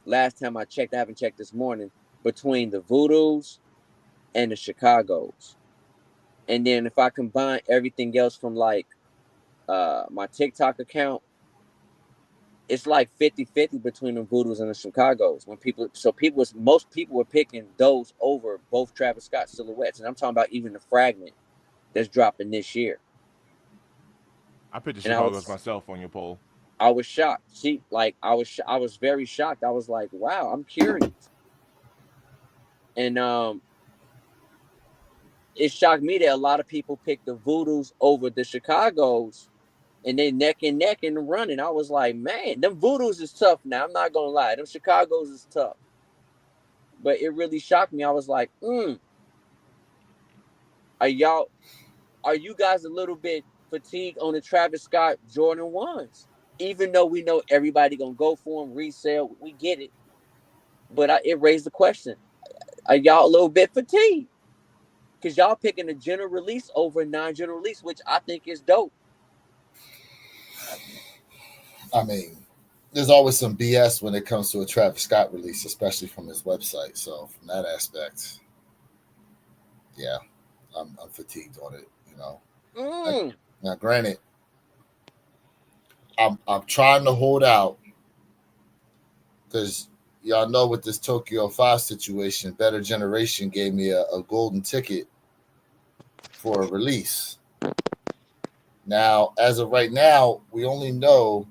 last time I checked. I haven't checked this morning between the Voodoos and the Chicago's. And then if I combine everything else from like my TikTok account, it's like 50-50 between the Voodoos and the Chicago's. Most people were picking those over both Travis Scott silhouettes. And I'm talking about even the fragment that's dropping this year. I picked the And Chicago's myself on your poll. I was shocked. See, like I was very shocked. I was like, wow, I'm curious. And it shocked me that a lot of people picked the Voodoos over the Chicago's, and they neck and neck in the running. I was like, man, them Voodoos is tough now. I'm not gonna lie, them Chicago's is tough. But it really shocked me. I was like, are y'all, are you guys a little bit fatigue on the Travis Scott Jordan 1s. Even though we know everybody gonna go for them, resale, we get it. But it raised the question: are y'all a little bit fatigued? Because y'all picking a general release over a non-general release, which I think is dope. I mean, there's always some BS when it comes to a Travis Scott release, especially from his website. So from that aspect, yeah, I'm fatigued on it. Now, granted, I'm trying to hold out because y'all know with this Tokyo 5 situation, Better Generation gave me a golden ticket for a release. Now, as of right now, we only know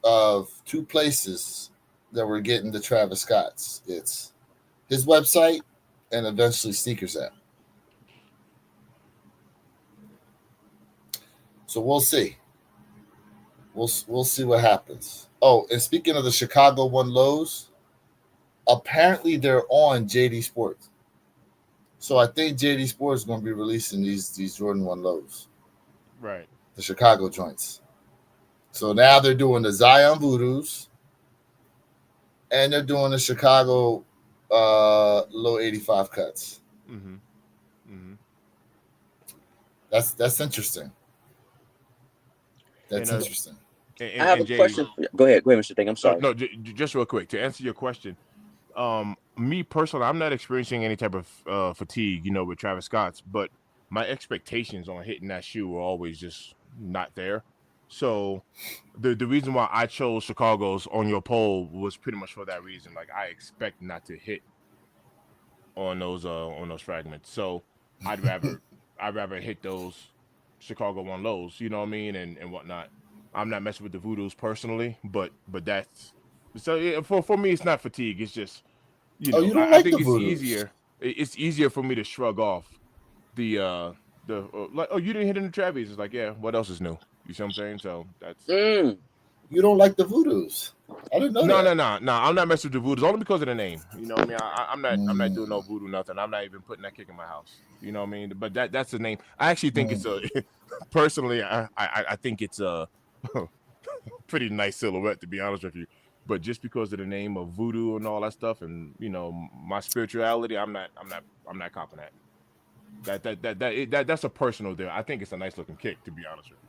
of 2 places that we're getting the Travis Scott's. It's his website and eventually Sneakers app. So we'll see. We'll see what happens. Oh, and speaking of the Chicago 1 lows, apparently they're on JD Sports. So I think JD Sports is going to be releasing these Jordan 1 lows. Right. The Chicago joints. So now they're doing the Zion Voodoos and they're doing the Chicago low 85 cuts. Mm-hmm. Mm-hmm. That's interesting. That's And interesting. I have a Jay, question. Go ahead, Mr. Thing. I'm sorry. no, just real quick to answer your question. Me personally, I'm not experiencing any type of fatigue, with Travis Scott's, but my expectations on hitting that shoe were always just not there. So the reason why I chose Chicago's on your poll was pretty much for that reason. Like I expect not to hit on those fragments. So I'd rather hit those Chicago 1 lows, you know what I mean, and whatnot. I'm not messing with the Voodoos personally, but that's so yeah, for me it's not fatigue. It's just Oh, you don't I like the think it's Voodoos? easier. It's easier for me to shrug off the like, oh, you didn't hit in the Travis. It's like, yeah, what else is new? You see what I'm saying? So that's You don't like the Voodoos? I didn't know no, that. no, no, no. I'm not messing with the Voodoo only because of the name. You know what I mean? I'm not doing no Mm, Voodoo nothing. I'm not even putting that kick in my house. You know what I mean? But that's the name. I actually think it's a mm. personally. I think it's a pretty nice silhouette to be honest with you. But just because of the name of Voodoo and all that stuff, and my spirituality, I'm not copping that. That's a personal deal. I think it's a nice looking kick to be honest with you.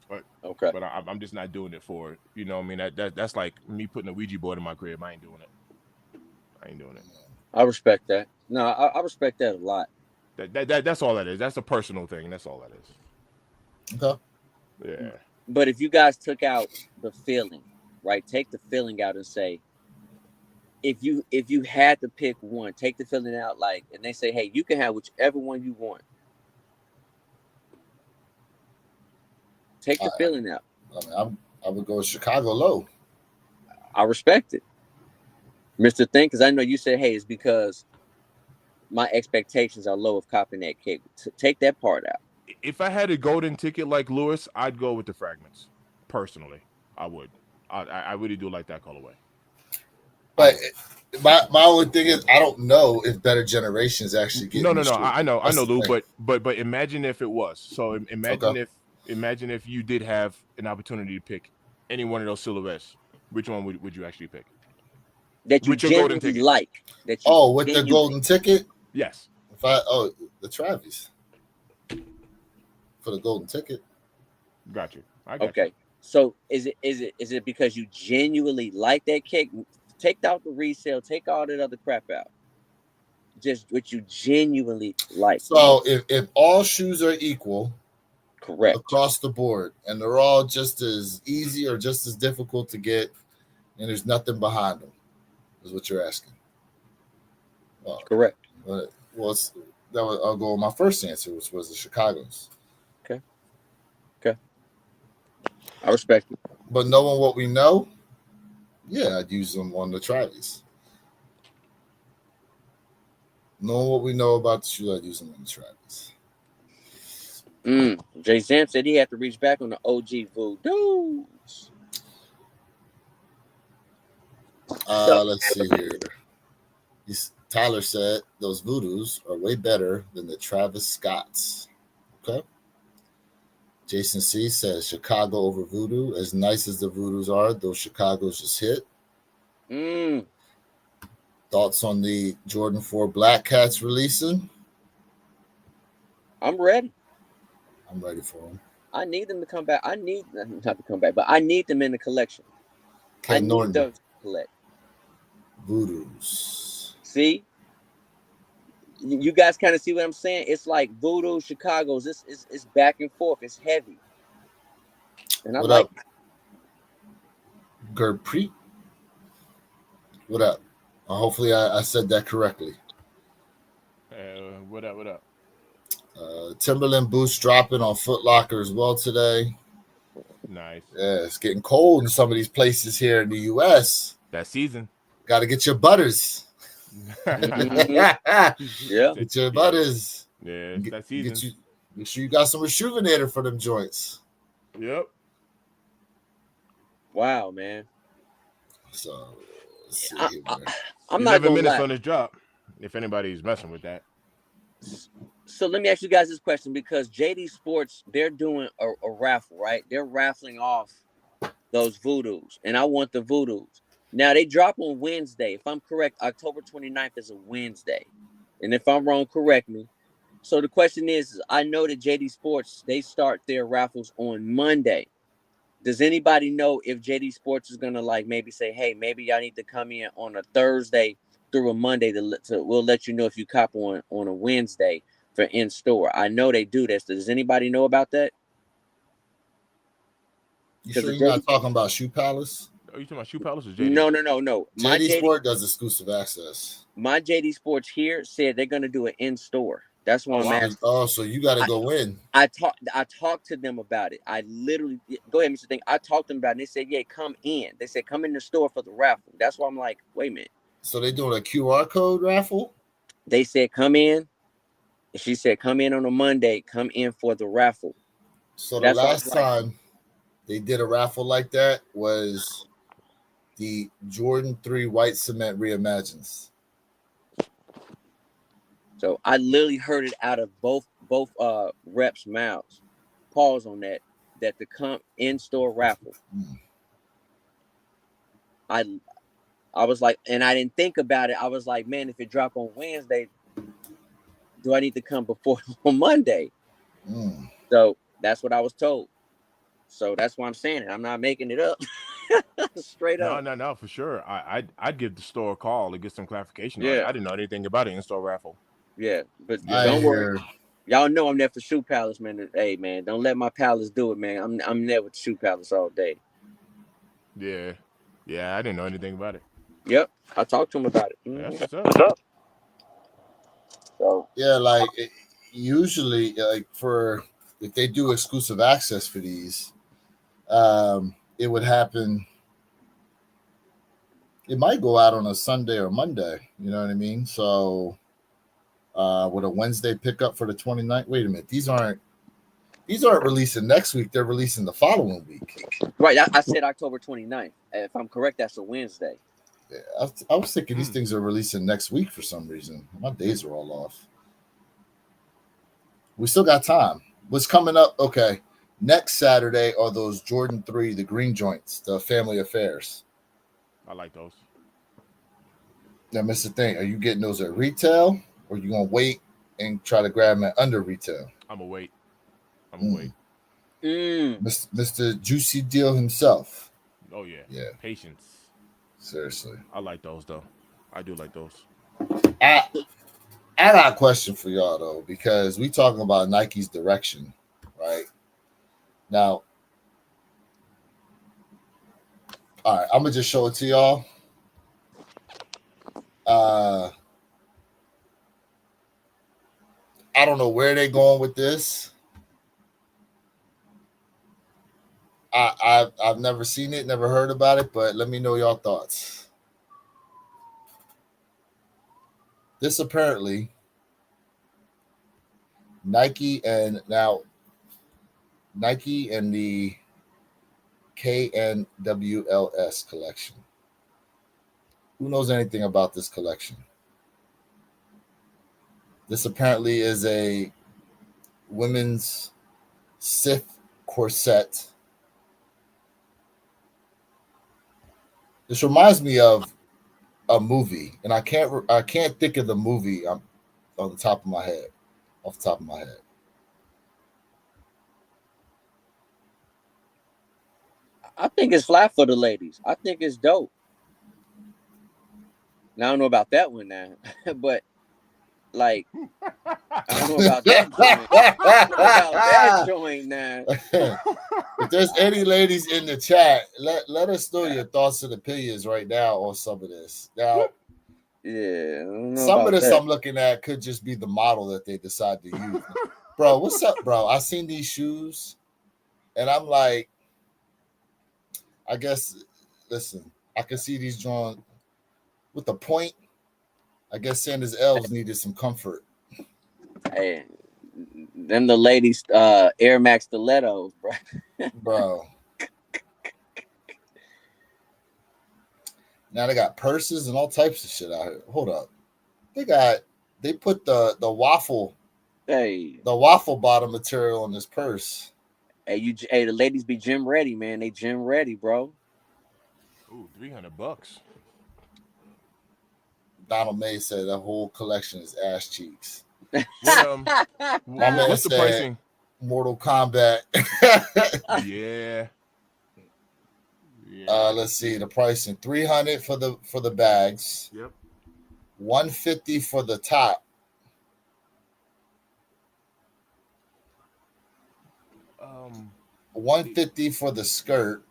but Okay. but I'm just not doing it for it. You know what I mean? That's like me putting a Ouija board in my crib. I ain't doing it. I ain't doing it. I respect that. No, I respect that a lot. That's all that is. That's a personal thing. That's all that is. Okay. Yeah. But if you guys took out the feeling, right? Take the feeling out and say, if you had to pick one, take the feeling out, like, and they say, hey, you can have whichever one you want. Take I, the feeling out. I would go Chicago low. I respect it, Mr. Thing, because I know you said, hey, it's because my expectations are low of copying that cake. Take that part out. If I had a golden ticket like Lewis, I'd go with the fragments. Personally, I would. I really do like that colorway. I But would. my only thing is I don't know if Better Generations actually No, getting no, the no. shoe. I That's know, the Lou. thing. But imagine if it was. So Okay. imagine if you did have an opportunity to pick any one of those silhouettes. Which one would you actually pick? That you With your golden genuinely ticket? like. That you Oh, with the genuinely. golden ticket, Yes. the Travis for the golden ticket. Got you. I got you. Okay. So is it because you genuinely like that cake? Take out the resale, take all that other crap out. Just what you genuinely like the So most. if all shoes are equal Correct. across the board and they're all just as easy or just as difficult to get, and there's nothing behind them, is what you're asking. Well, Correct. I'll go with my first answer, which was the Chicago's. Okay. Okay. I respect it. But knowing what we know, yeah, I'd use them on the Travis. Knowing what we know about the shoe, I'd use them on the Travis. Jay Zam said he had to reach back on the OG Voodoos. So Let's see here. Tyler said those Voodoos are way better than the Travis Scotts. Okay. Jason C says Chicago over Voodoo. As nice as the Voodoos are, those Chicago's just hit. Thoughts on the Jordan 4 Black Cats releasing? I'm ready. I'm ready for them. I need them to come back. I need not to come back, but I need them in the collection. Ken I need Norton. those to collect. Voodoos. See, you guys kind of see what I'm saying? It's like Voodoo, Chicago's. It's back and forth. It's heavy, and I What like. up, Gurpreet? What up? Hopefully, I said that correctly. What up? What up? Timberland boots dropping on Foot Locker as well today. Nice. Yeah, it's getting cold in some of these places here in the U.S. That season. Got to get your butters. Yeah. Get your butters. Yeah, it's that season. Make sure you got some rejuvenator for them joints. Yep. Wow, man. So let's see I'm not 11 minutes on this drop. If anybody's messing with that. So let me ask you guys this question, because JD Sports, they're doing a raffle, right? They're raffling off those Voodoos, and I want the Voodoos. Now, they drop on Wednesday. If I'm correct, October 29th is a Wednesday. And if I'm wrong, correct me. So the question is, I know that JD Sports, they start their raffles on Monday. Does anybody know if JD Sports is going to like maybe say, hey, maybe y'all need to come in on a Thursday through a Monday we'll let you know if you cop on a Wednesday for in-store. I know they do this. Does anybody know about that? You sure you're not talking about Shoe Palace? Are you talking about Shoe Palace or JD? No. JD Sport does exclusive access. My JD Sports here said they're going to do it in-store. That's why I'm asking. Oh, so you got to go in. I talked to them about it. I literally, go ahead, Mr. Thing. I talked to them about it. And they said, yeah, come in. They said, come in the store for the raffle. That's why I'm like, wait a minute. So they doing a QR code raffle? They said, come in. She said, come in on a Monday. Come in for the raffle. So the last time they did a raffle like that was the Jordan 3 White Cement Reimagines. So I literally heard it out of both reps' mouths. Pause on that the come in-store raffle. I was like, and I didn't think about it. I was like, man, if it drop on Wednesday, do I need to come before on Monday? So that's what I was told. So that's why I'm saying it. I'm not making it up. Straight up. No, for sure. I'd give the store a call to get some clarification. Yeah. I didn't know anything about an in-store raffle. Yeah, but don't worry. Y'all know I'm there for Shoe Palace, man. Hey, man, don't let my Palace do it, man. I'm there with Shoe Palace all day. Yeah, I didn't know anything about it. Yep, I talked to him about it. That's what's up. So yeah, like usually, like if they do exclusive access for these, it would happen. It might go out on a Sunday or Monday. You know what I mean? So with a Wednesday pickup for the 29th. Wait a minute. These aren't releasing next week. They're releasing the following week. Right. I said October 29th. If I'm correct, that's a Wednesday. Yeah, I was thinking these things are releasing next week for some reason. My days are all off. We still got time. What's coming up? Okay. Next Saturday are those Jordan 3, the green joints, the family affairs. I like those. Now, Mr. Thing, are you getting those at retail, or are you going to wait and try to grab them at under retail? I'm going to wait. Mr. Juicy Deal himself. Oh, yeah. Yeah. Patience. Seriously. I like those, though. I do like those. I got a question for y'all, though, because we talking about Nike's direction, right? Now, all right, I'm going to just show it to y'all. I don't know where they're going with this. I've never seen it, never heard about it, but let me know y'all thoughts. This apparently Nike and the KNWLS collection. Who knows anything about this collection? This apparently is a women's Sith corset. This reminds me of a movie, and I can't think of the movie on the top of my head, off the top of my head. I think it's fly for the ladies. I think it's dope. Now I don't know about that one now, but like I don't know about that joint. I don't know about that joint now. If there's any ladies in the chat, let us know your thoughts and opinions right now on some of this. Now, Yeah, I don't know some of about this that. I'm looking at could just be the model that they decide to use. Bro, what's up, bro? I seen these shoes, and I'm like, I guess, listen, I can see these drawn with the point. I guess Santa's elves needed some comfort. Hey, them the ladies Air Max stilettos, bro. Bro. Now they got purses and all types of shit out here. Hold up. They put the waffle bottom material on this purse. Hey, the ladies be gym ready, man. They gym ready, bro. Ooh, $300. Donald May said the whole collection is ass cheeks. What My man what's the said pricing? Mortal Kombat. Yeah. Let's see the pricing: $300 for the bags. Yep. $150 for the top. $150 for the skirt.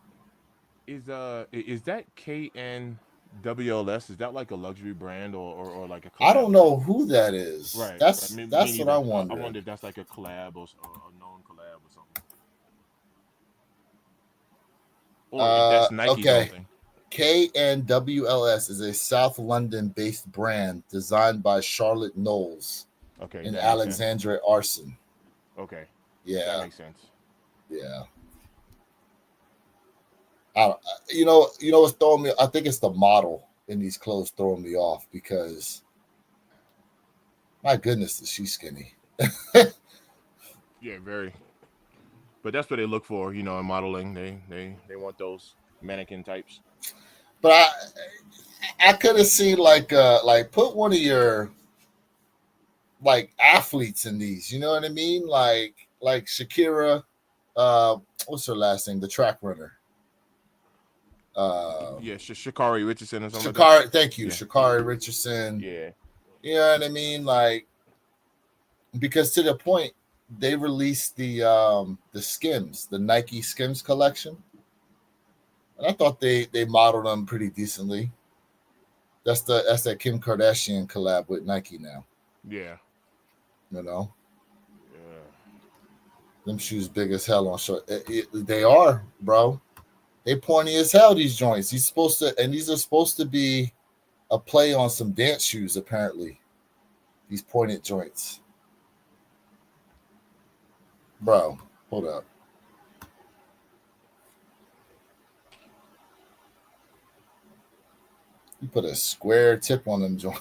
Is that KNWLS? Is that like a luxury brand or like a collab? I don't know who that is. Right. That's me what neither. I wonder. I wonder if that's like a collab or a known collab or something. Or if that's Nike's own thing. KNWLS is a South London-based brand designed by Charlotte Knowles and Alexandra Arson. Okay. Yeah. That makes sense. Yeah. You know what's throwing me? I think it's the model in these clothes throwing me off because, my goodness, is she skinny? Yeah, very. But that's what they look for, in modeling. They want those mannequin types. But I could have seen like put one of your like athletes in these. You know what I mean? Like Shakira. What's her last name? The track runner. Yeah, Shakari Richardson or something. Thank you, yeah. Shakari Richardson. Yeah. You know what I mean? Like, because to the point, they released the Skims, the Nike Skims collection, and I thought they modeled them pretty decently. That's that Kim Kardashian collab with Nike now. Yeah. You know. Yeah. Them shoes big as hell on short. They are, bro. They pointy as hell, these joints. These are supposed to be a play on some dance shoes, apparently. These pointed joints. Bro, hold up. You put a square tip on them joints.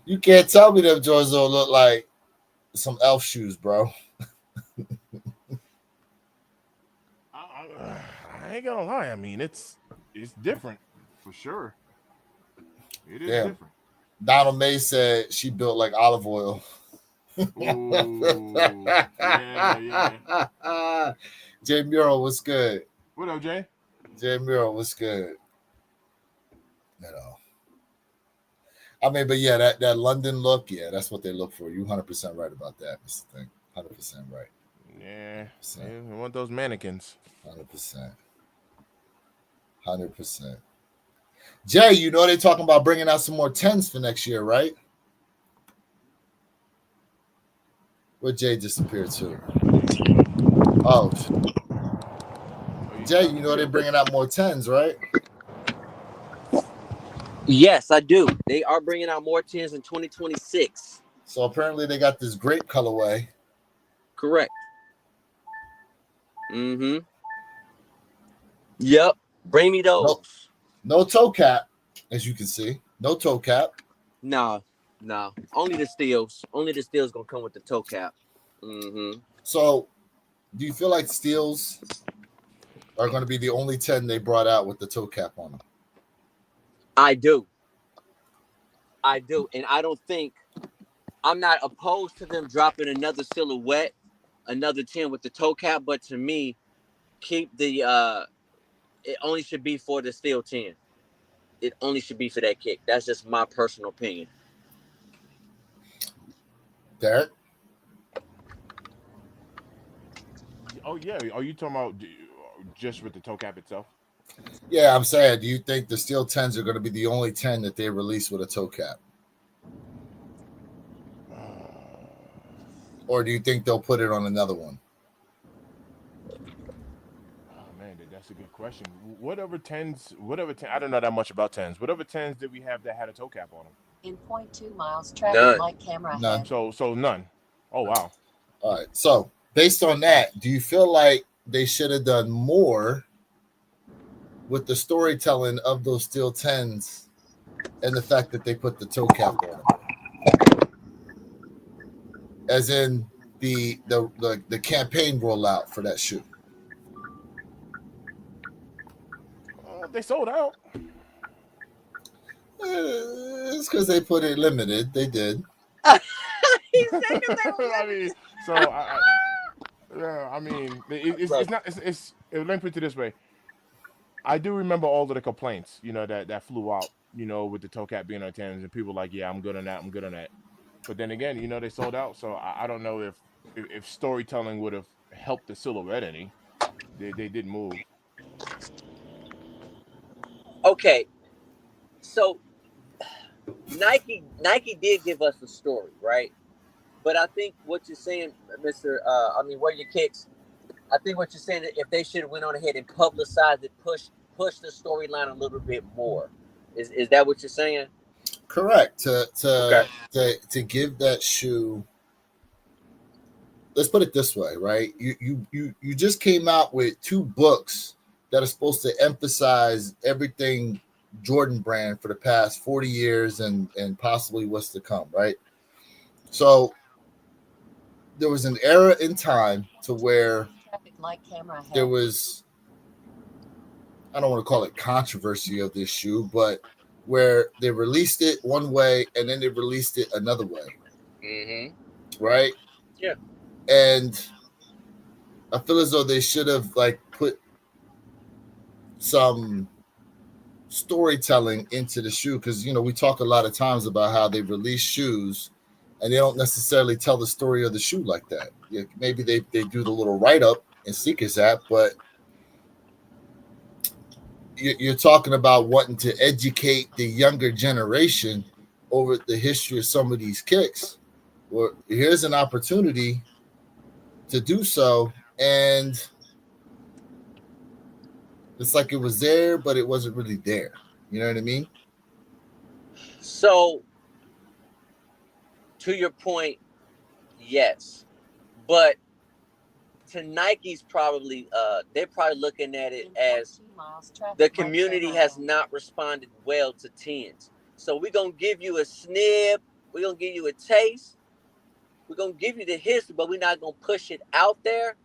You can't tell me them joints don't look like some elf shoes, bro. I ain't gonna lie. I mean, it's different for sure. It is different. Donald May said she built like olive oil. Ooh, yeah. Jay Mural, what's good? What up, Jay? Jay Mural, what's good? You know. I mean, but yeah, that London look, yeah, that's what they look for. You 100% right about that, Mr. Thing. 100% right. Yeah, I want those mannequins. 100%. 100%. Jay, you know they're talking about bringing out some more 10s for next year, right? Where Jay disappeared to? Oh, Jay, you know they're bringing out more 10s, right? Yes, I do. They are bringing out more 10s in 2026. So apparently they got this grape colorway. Correct. Mm-hmm. Yep. Bring me those. No toe cap, as you can see. No toe cap. Nah. No, only the steels. Only the steels gonna come with the toe cap. So, do you feel like steels are going to be the only 10 they brought out with the toe cap on them? I do, and I don't think I'm not opposed to them dropping another silhouette, another 10 with the toe cap. But to me, keep the it only should be for the steel 10. It only should be for that kick. That's just my personal opinion. Derek? Oh yeah, are you talking about just with the toe cap itself? Yeah, I'm saying, do you think the steel 10s are going to be the only 10 that they release with a toe cap? Or do you think they'll put it on another one? Oh man, that's a good question. Whatever tens, I don't know that much about tens. Whatever tens did we have that had a toe cap on them? In 0.2 miles, traffic None. light camera None. ahead. So none. Oh wow. All right. So, based on that, do you feel like they should have done more with the storytelling of those steel 10s and the fact that they put the toe cap on them? As in the campaign rollout for that shoe. They sold out. It's because they put it limited. They did. I mean, so I mean, it's not. Let me put it this way. I do remember all of the complaints, that flew out, with the toe cap being on tens, and people like, yeah, I'm good on that, I'm good on that. But then again, they sold out, so I don't know if storytelling would have helped the silhouette any. They did move. Okay, so Nike did give us a story, right? But I think what you're saying, Mister, what are your kicks? I think what you're saying is if they should have went on ahead and publicized it, push the storyline a little bit more. Is that what you're saying? Correct. Okay. To give that shoe. Let's put it this way, right? You just came out with 2 books that are supposed to emphasize everything Jordan brand for the past 40 years and possibly what's to come, right? So there was an era in time to where Traffic light camera ahead. there was, I don't want to call it controversy of this shoe, but where they released it one way and then they released it another way. Right? Yeah. And I feel as though they should have put some storytelling into the shoe because we talk a lot of times about how they release shoes and they don't necessarily tell the story of the shoe like that. Yeah, maybe they do the little write-up in Seeker's app, but you're talking about wanting to educate the younger generation over the history of some of these kicks. Well, here's an opportunity to do so, and it's like it was there, but it wasn't really there. You know what I mean? So, to your point, yes, but to Nike's probably they're probably looking at it as the community has not responded well to tens. So we're gonna give you a snip, we're gonna give you a taste, we're gonna give you the history, but we're not gonna push it out there.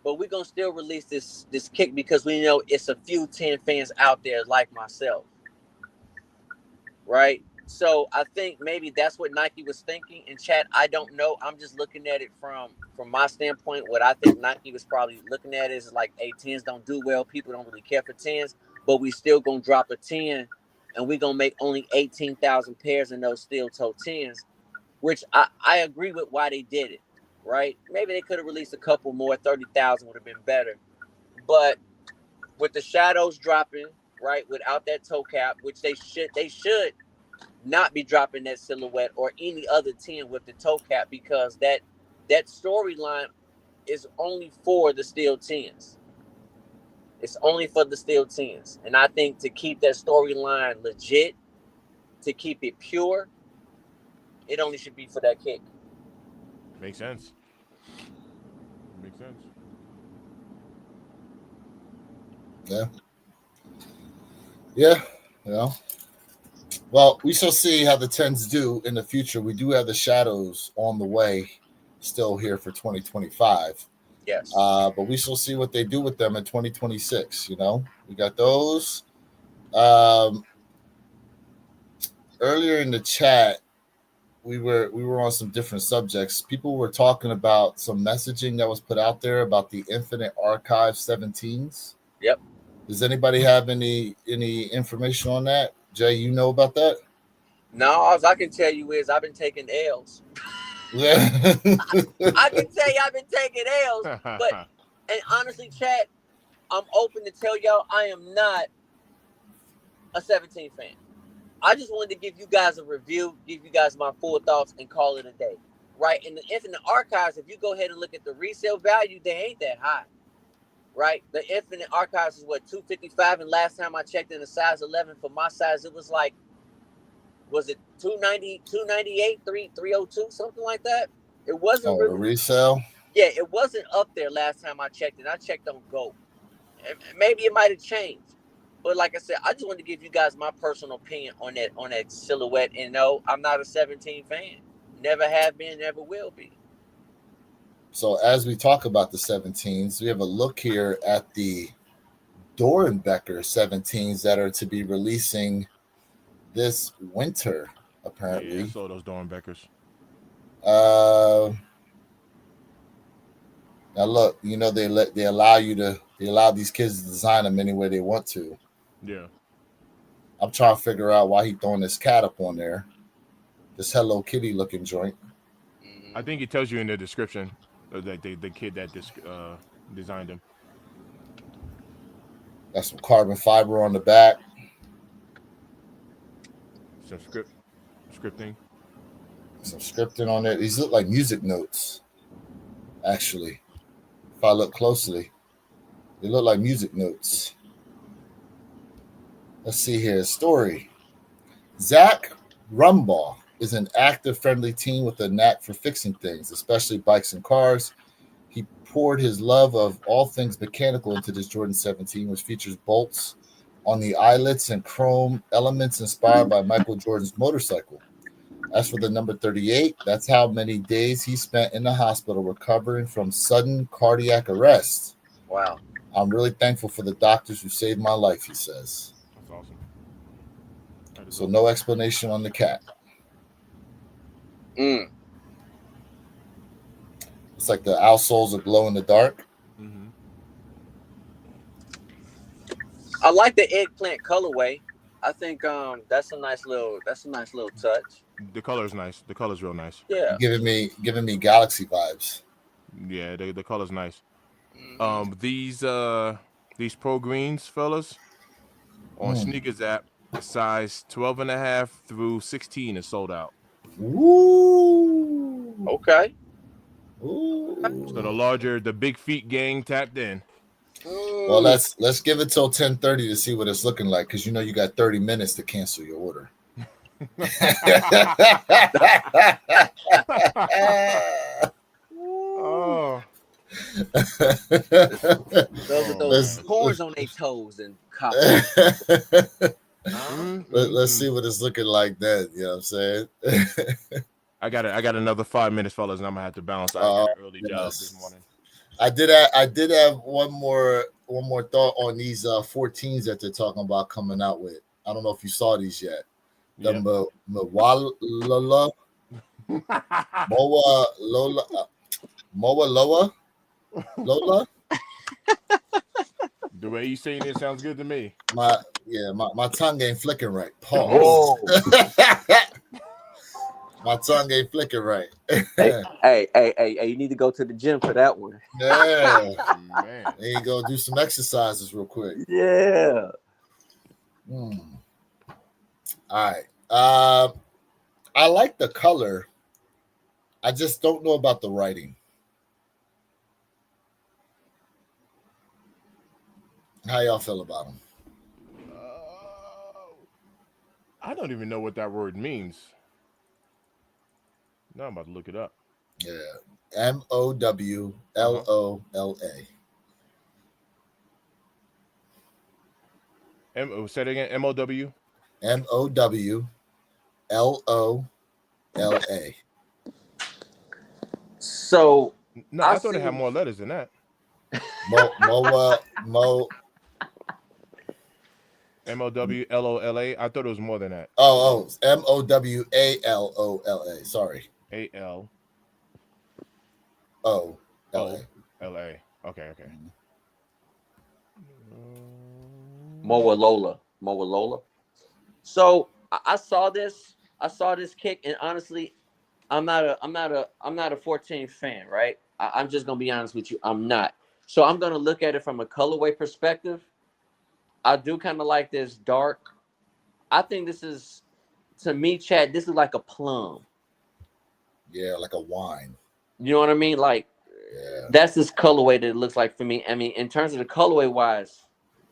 But we're gonna still release this kick because we know it's a few 10 fans out there like myself. Right? So I think maybe that's what Nike was thinking. In chat, I don't know. I'm just looking at it from my standpoint. What I think Nike was probably looking at is like, hey, 10s don't do well. People don't really care for 10s, but we still gonna drop a 10 and we gonna make only 18,000 pairs in those steel toe 10s, which I agree with why they did it. Right? Maybe they could have released a couple more. 30,000 would have been better. But with the shadows dropping, right, without that toe cap, which they should not be dropping that silhouette or any other 10 with the toe cap because that storyline is only for the steel 10s. It's only for the steel 10s. And I think to keep that storyline legit, to keep it pure, it only should be for that kick. Makes sense. Makes sense. Yeah. Yeah. You know, Well, we shall see how the 10s do in the future. We do have the shadows on the way still here for 2025. Yes. But we shall see what they do with them in 2026. You know, we got those. Um, Earlier in the chat, we were on some different subjects. People were talking about some messaging that was put out there about the Infinite Archive 17s. Yep. Does anybody have any information on that? Jay, you know about that? No, all I can tell you is I've been taking L's. Yeah. I can tell you I've been taking L's, but and honestly, chat, I'm open to tell y'all I am not a 17 fan. I just wanted to give you guys a review, give you guys my full thoughts, and call it a day. Right? In the Infinite Archives, if you go ahead and look at the resale value, they ain't that high. Right? The Infinite Archives is what, $255, and last time I checked in a size 11 for my size, it was like, was it 290, 298, 302, something like that? It wasn't The really resale. Yeah, it wasn't up there last time I checked, and I checked on Go. Maybe it might have changed, but like I said, I just wanted to give you guys my personal opinion on that silhouette. And no, I'm not a 17 fan. Never have been, never will be. So as we talk about the 17s, we have a look here at the Dorenbecker 17s that are to be releasing this winter, apparently. Yeah, I saw those Dornbeckers. Now look, you know they allow these kids to design them any way they want to. Yeah. I'm trying to figure out why he throwing this cat up on there, this Hello Kitty looking joint. I think it tells you in the description that the kid that designed them. Got some carbon fiber on the back. Some scripting. Some scripting on it. These look like music notes, actually. If I look closely, they look like music notes. Let's see here. Story. Zach Rumbaugh is an active, friendly teen with a knack for fixing things, especially bikes and cars. He poured his love of all things mechanical into this Jordan 17, which features bolts on the eyelets and chrome elements inspired by Michael Jordan's motorcycle. As for the number 38, that's how many days he spent in the hospital recovering from sudden cardiac arrest. Wow. I'm really thankful for the doctors who saved my life, he says. That's awesome. So no explanation on the cat. Mm. It's like the outsoles are glow in the dark. Mm-hmm. I like the eggplant colorway. I think that's a nice little touch. The color's nice. The color's real nice. Yeah. Giving me Galaxy vibes. Yeah, the color's nice. These Pro Greens, fellas, on Sneakers app, size 12.5 through 16 is sold out. Ooh. Okay. Ooh. So the big feet gang tapped in. Well, let's give it till 10:30 to see what it's looking like, because you know you got 30 minutes to cancel your order. Oh. Those are those corns on their toes and copper. Let's see what it's looking like then. You know what I'm saying? I got another 5 minutes, fellas, and I'm gonna have to bounce. I got an early job this morning. I did have one more thought on these 14s that they're talking about coming out with. I don't know if you saw these yet. The Moa Lola. The way you saying it sounds good to me. My tongue ain't flicking right. Pause. My tongue ain't flicking right. hey, you need to go to the gym for that one. Yeah. Man. There you go. Do some exercises real quick. Yeah. All right. I like the color. I just don't know about the writing. How y'all feel about them? I don't even know what that word means. Now I'm about to look it up. Yeah. MOWLOLA. Say it again. MOW. MOWLOLA. LOLA. So No, I I thought it see. had more letters than that. Mo. MOWLOLA. I thought it was more than that. MOWALOLA. Sorry. ALOLA. OLA. Okay, okay. Moa Lola. So I saw this. I saw this kick, and honestly, I'm not a 14 fan, right? I'm just gonna be honest with you. I'm not. So I'm gonna look at it from a colorway perspective. I do kind of like this dark. I think this is, to me, Chad. This is like a plum. Yeah, like a wine. You know what I mean? Like Yeah. that's this colorway that it looks like for me. I mean, in terms of the colorway wise,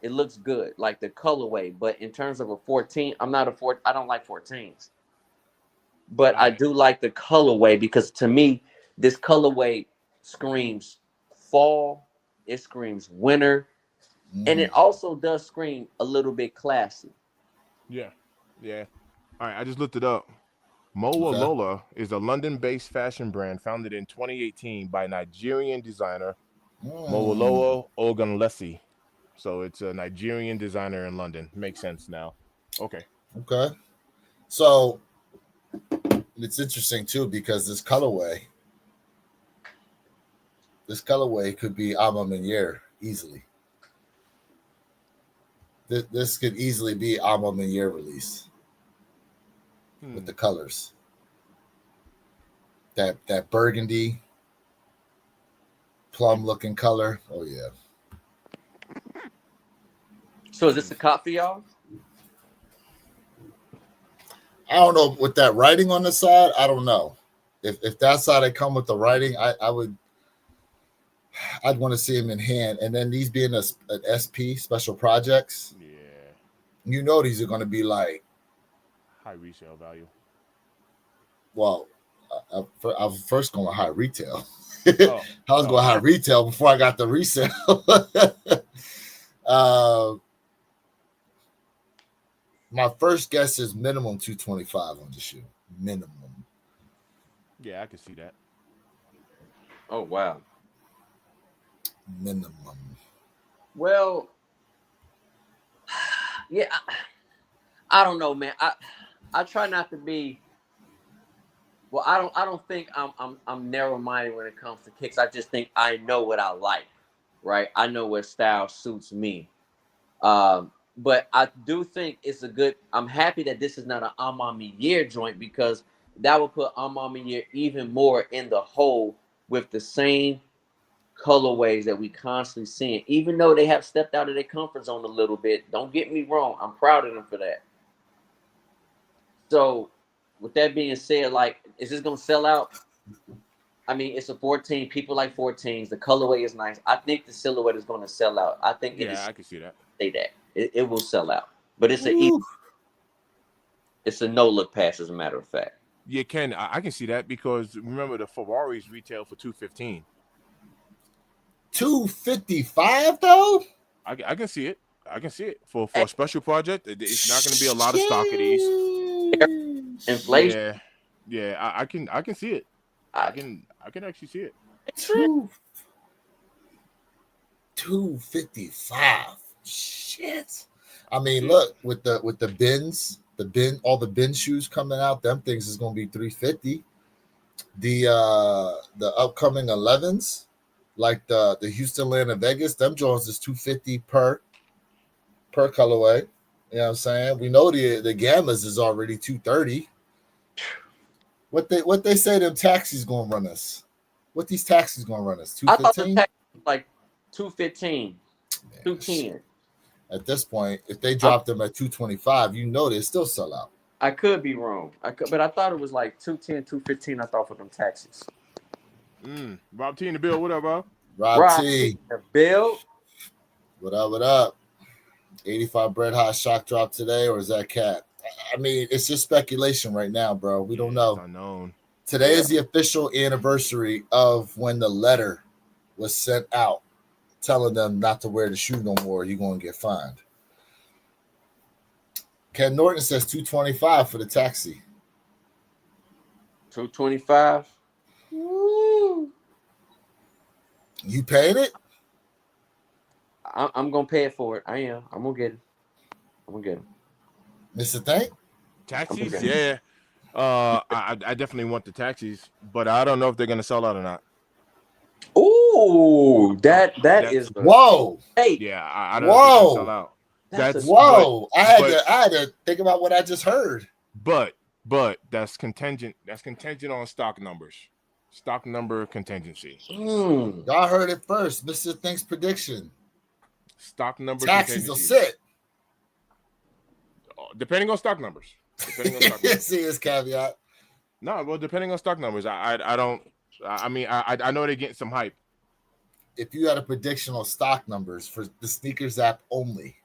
it looks good, like the colorway. But in terms of a 14, I'm not a four. I don't like 14s. But I Right. do like the colorway because to me, this colorway screams fall. It screams winter, and it also does scream a little bit classy. Yeah. Yeah. All right. I just looked it up. Moa Okay. Lola is a London-based fashion brand founded in 2018 by Nigerian designer Mm. Mowolowo Ogunlesi. So it's a Nigerian designer in London. Makes sense now. Okay. Okay. So it's interesting too because this colorway could be Alma Manier easily. This could easily be Alma Manier release with the colors. That burgundy plum looking color. Oh yeah. So is this a cop for y'all? I don't know with that writing on the side. I don't know if that's how they come with the writing. I'd want to see them in hand. And then these being an SP special projects, Yeah. these are going to be like, High resale value. well, I was first going to high retail. Oh. I was going high retail before I got the resale. My first guess is minimum 225 on the shoe. Minimum. Yeah, I can see that. Oh wow. Minimum. Well, yeah. I don't know, man. I try not to be. Well, I don't think I'm narrow minded when it comes to kicks. I just think I know what I like, right? I know what style suits me. But I do think it's a good. I'm happy that this is not an Amami year joint because that would put Amami year even more in the hole with the same colorways that we constantly seeing. Even though they have stepped out of their comfort zone a little bit, don't get me wrong. I'm proud of them for that. So, with that being said, like, is this gonna sell out? I mean, it's a 14. People like 14s. The colorway is nice. I think the silhouette is going to sell out. I think it Yeah, is. I can see that. Say that it will sell out, but Woo. it's a no look pass. As a matter of fact, Yeah, Ken, I can see that because remember the Ferraris retail for 215. 255 though. I can see it. I can see it for hey, a special project. It's not going to be a lot of stock of these. inflation. Yeah, yeah, I can see it. I, I can actually see it. Two 255. Shit. I mean, look with the bins, all the bin shoes coming out. Them things is gonna be 350. The upcoming 11s, like the Houston, Atlanta, Vegas, them Jones is 250 per colorway. You know what I'm saying? We know the Gammas is already 230. What they say them taxis gonna run us? What these taxis gonna run us? I thought the 215? tax was like 215, 210. At this point, if they drop them at 225, they still sell out. I could be wrong. But I thought it was like 210, 215. I thought for them taxes. Rob T in the bill. What up, bro? Rob T. The bill. What up? What up? 85 bread hot shock drop today, or is that cat? I mean, it's just speculation right now, bro. We don't know. It's unknown. Today is the official anniversary of when the letter was sent out telling them not to wear the shoe no more. You're going to get fined. Ken Norton says 225 for the taxi. $225. Woo. You paid it, I'm gonna pay it for it. I am. I'm gonna get it. I'm gonna get it. Mr. Thank? I'm gonna Taxis, get it. yeah. I definitely want the taxis, but I don't know if they're gonna sell out or not. Ooh, that That's is a Whoa. hey. yeah. I don't know if they're gonna sell Whoa. out. That's a That's but Whoa. but I had to think about what I just heard. but that's contingent. That's contingent on stock numbers. Stock number contingency. mm, Y'all heard it first. Mr. Thank's prediction. Stock number Taxis will contingencies. sit. Depending on stock numbers. Depending on stock numbers. See his caveat. No, well, depending on stock numbers, I don't. I mean, I know they're getting some hype. If you had a prediction on stock numbers for the sneakers app only,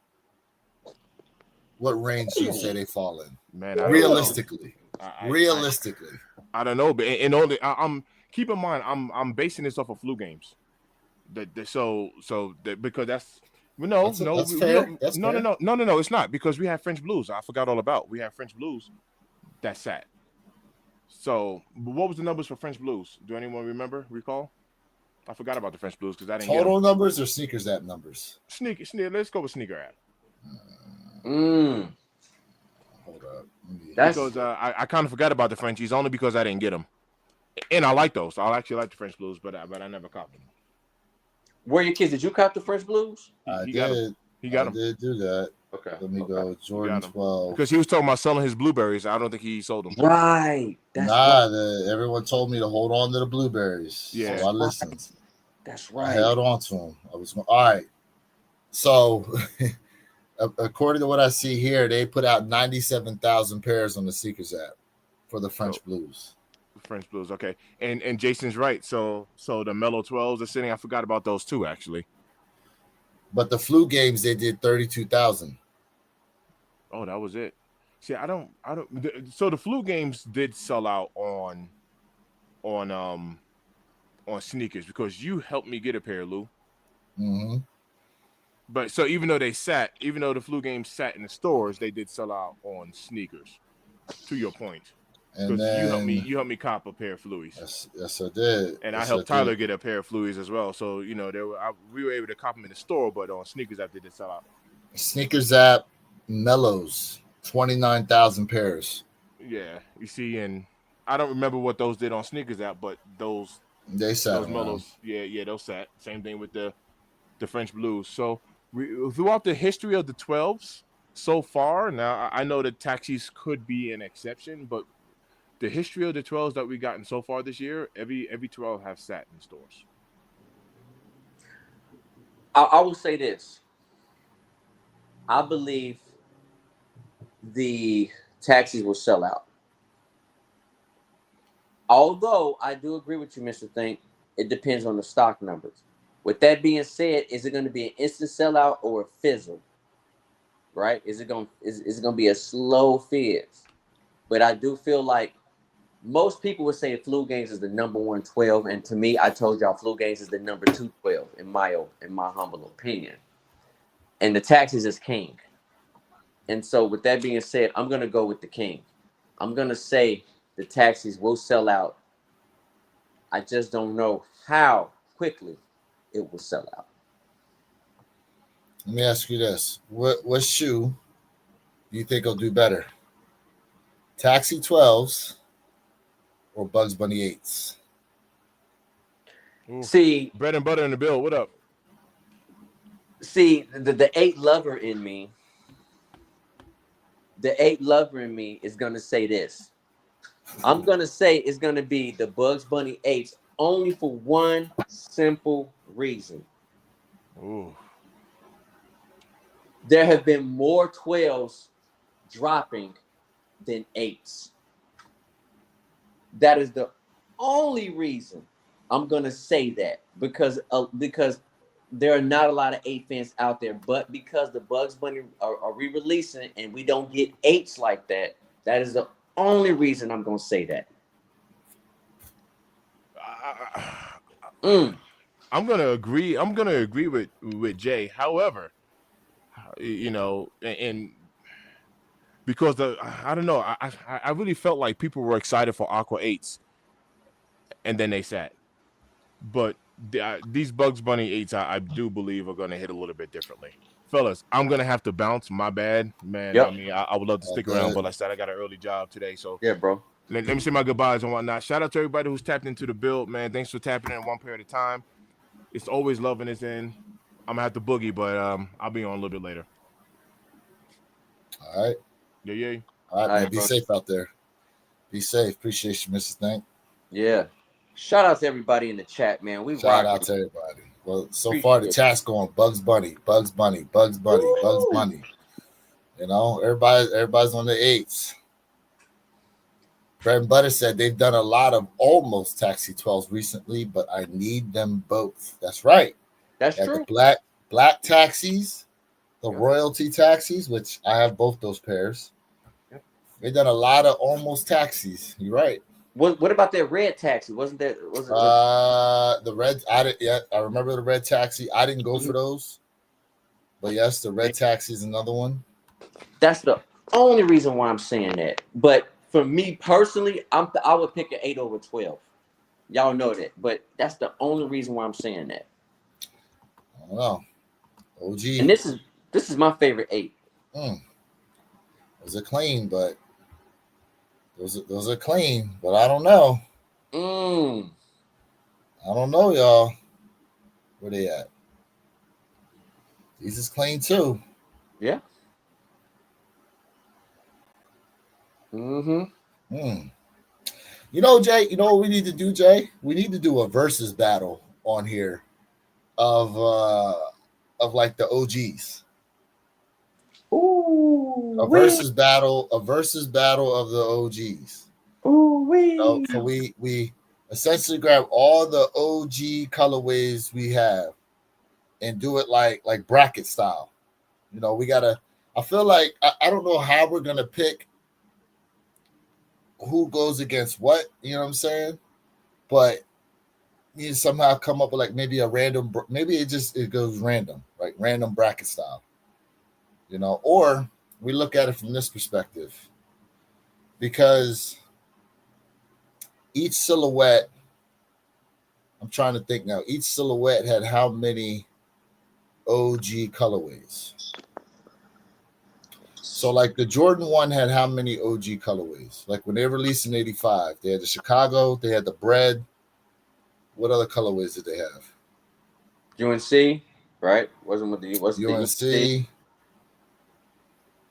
what range do you say they fall in? Man, I don't know. Realistically. Realistically. I don't know, but and only I'm keep in mind I'm basing this off of flu games. Because that's That's fair. That's fair. no, it's not because we have French blues. I forgot all about. We have French blues that sat. So what was the numbers for French blues? Do anyone recall? I forgot about the French blues because I didn't get Total them. numbers or sneakers app numbers? Sneaker. Let's go with sneaker app mm. Hold up. because I kind of forgot about the Frenchies only because I didn't get them, and I like those. I actually like the French blues, but I never copped them. Where your kids? Did you cop the French Blues? He got them. He got I them did do that. Okay. Let me go. Jordan 12. because he was talking about selling his blueberries. I don't think he sold them. Right. That's right. Everyone told me to hold on to the blueberries. Yeah. So I listened. That's I right. held on to them. All right. So, according to what I see here, they put out 97,000 pairs on the Seekers app for the French Blues. French blues, okay, and Jason's right. So the Mellow 12s are sitting. I forgot about those too, actually. But the flu games, they did 32,000. Oh, that was it. See, I don't. So the flu games did sell out on sneakers because you helped me get a pair, Lou. Mm-hmm. But so even though the flu games sat in the stores, they did sell out on sneakers. To your point. And Because then you helped me cop a pair of Fluies. Yes, I did. And I helped Tyler get a pair of Fluies as well. So we were able to cop them in the store, but on sneakers app they did sell out. Sneakers app Mellows 29,000 pairs. Yeah, you see, and I don't remember what those did on sneakers app, but those sat those Mellows, yeah, those sat. Same thing with the French blues. So throughout the history of the 12s so far, now I know that taxis could be an exception, but the history of the 12s that we've gotten so far this year, every 12 have sat in stores. I will say this. I believe the taxis will sell out. Although I do agree with you, Mr. Think, it depends on the stock numbers. With that being said, is it going to be an instant sellout or a fizzle? Right? Is it going to be a slow fizz? But I do feel like most people would say Flu Games is the number 1 12, and to me, I told y'all Flu Games is the number 2 12 in my humble opinion. And the taxis is king. And so with that being said, I'm going to go with the king. I'm going to say the taxis will sell out. I just don't know how quickly it will sell out. Let me ask you this. What shoe do you think will do better? Taxi 12s or Bugs Bunny 8s? Ooh. See, bread and butter in the bill. What up? See, the 8 lover in me. The 8 lover in me is gonna say this. I'm gonna say it's gonna be the Bugs Bunny 8s only for one simple reason. Ooh. There have been more 12s dropping than 8s. That is the only reason I'm gonna say that because there are not a lot of 8 fans out there, but because the Bugs Bunny are re-releasing and we don't get 8s like that, that is the only reason I'm gonna say that. I'm gonna agree. I'm gonna agree with Jay. However, and because I don't know. I really felt like people were excited for Aqua 8s, and then they sat. But these Bugs Bunny 8s, I do believe are going to hit a little bit differently. Fellas, I'm going to have to bounce. My bad, man. I Yep. mean, I would love to All stick around, good. but like I said, I got an early job today. So Yeah, bro. let me say my goodbyes and whatnot. Shout out to everybody who's tapped into the build, man. Thanks for tapping in one pair at a time. It's always loving this in. I'm going to have to boogie, but I'll be on a little bit later. All right. Yeah, yeah. All All right, man. right, Be bro. safe out there. Be safe. Appreciate you, Mrs. Thank. Yeah. Shout out to everybody in the chat, man. We Shout out rocking. to everybody. Well, so far the Appreciate it. chat's going Bugs Bunny, Bugs Bunny, Bugs Bunny, Bugs Woo! Bunny. You know, everybody's on the 8s. Bread and Butter said they've done a lot of almost Taxi 12s recently, but I need them both. That's right. That's At the true. black taxis, the Yep. royalty taxis, which I have both those pairs. Yep. They've done a lot of almost taxis. You're right. What about that red taxi? Wasn't that was it? The red. I remember the red taxi. I didn't go for Mhm. those, but yes, the red taxi is another one. That's the only reason why I'm saying that. But for me personally, I would pick an 8 over 12. Y'all know that, but that's the only reason why I'm saying that. I don't know. OG. And this is my favorite 8. Those are clean, but those are clean, but I don't know. I don't know, y'all. Where they at? These is clean too. Yeah. You know, Jay. You know what we need to do, Jay? We need to do a versus battle on here of like the OGs. Ooh. A versus battle of the OGs. Ooh. So we essentially grab all the OG colorways we have and do it like bracket style. You know, we gotta. I feel like I don't know how we're gonna pick who goes against what. You know what I'm saying? But you somehow come up with like maybe a random. Maybe it goes random, like random bracket style. You know, or we look at it from this perspective because each silhouette. I'm trying to think now. Each silhouette had how many OG colorways? So, like the Jordan 1 had how many OG colorways? Like when they released in 85, they had the Chicago, they had the bread. What other colorways did they have? UNC, right? Wasn't with the UNC.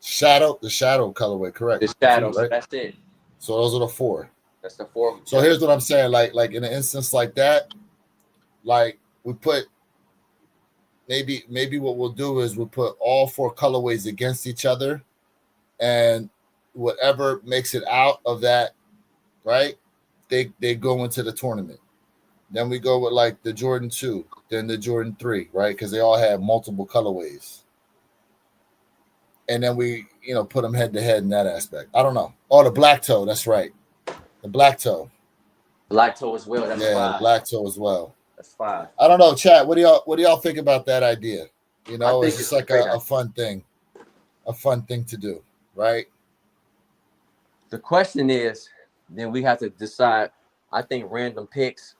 Shadow, the shadow colorway, correct. The shadows, right? that's it. So those are the 4. That's the 4. So here's what I'm saying. Like in an instance like that, like we put maybe what we'll do is we'll put all 4 colorways against each other, and whatever makes it out of that, right? They go into the tournament. Then we go with like the Jordan 2, then the Jordan 3, right? Because they all have multiple colorways. And then we, put them head to head in that aspect. I don't know. Oh, the black toe. That's right. The black toe. Black toe as well. That's 5. The black toe as well. That's 5. I don't know, chat. What do y'all think about that idea? You know, I it's think just it's like a great a fun thing. A fun thing to do, right? The question is, then we have to decide. I think random picks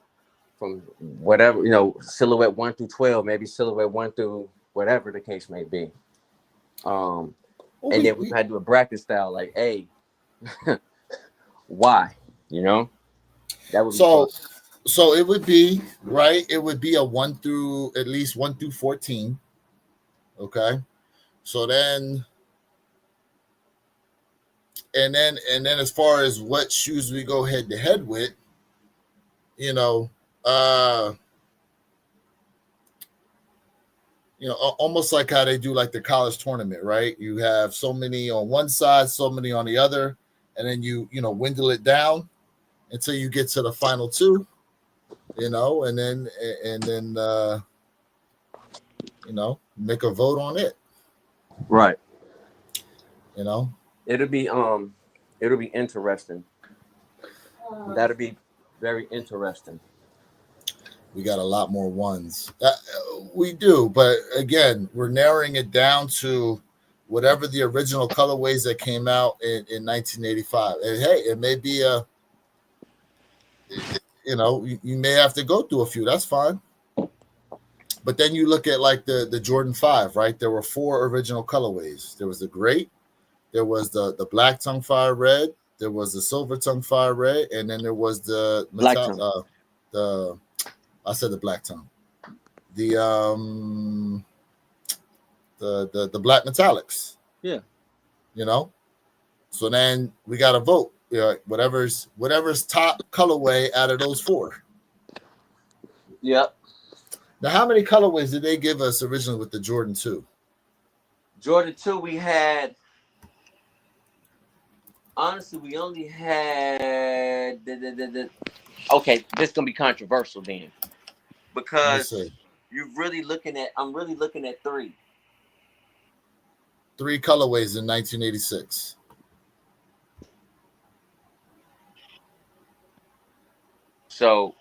from whatever, silhouette 1 through 12, maybe silhouette 1 through whatever the case may be. And then we had to do a bracket style, like, hey, why? That would be fun. So it would be right. It would be a 1 through at least 1 through 14. Okay. So then, and then as far as what shoes we go head to head with, almost like how they do like the college tournament, right? You have so many on one side, so many on the other, and then you dwindle it down until you get to the final 2, and then make a vote on it. Right. It'll be interesting. That'll be very interesting. We got a lot more ones. We do, but again, we're narrowing it down to whatever the original colorways that came out in 1985. And hey, it may be you may have to go through a few. That's fine. But then you look at like the Jordan 5, right? There were 4 original colorways. There was the great, there was the black tongue fire red, there was the silver tongue fire red, and then there was the Black metal tongue. the I said the black tongue. The black metallics. Yeah. So then we got to vote. Whatever's top colorway out of those 4. Yep. Now, how many colorways did they give us originally with the Jordan 2? Jordan 2, we had. Honestly, we only had. Okay, this is gonna be controversial then, because you're really looking at. I'm really looking at 3. 3 colorways in 1986. So,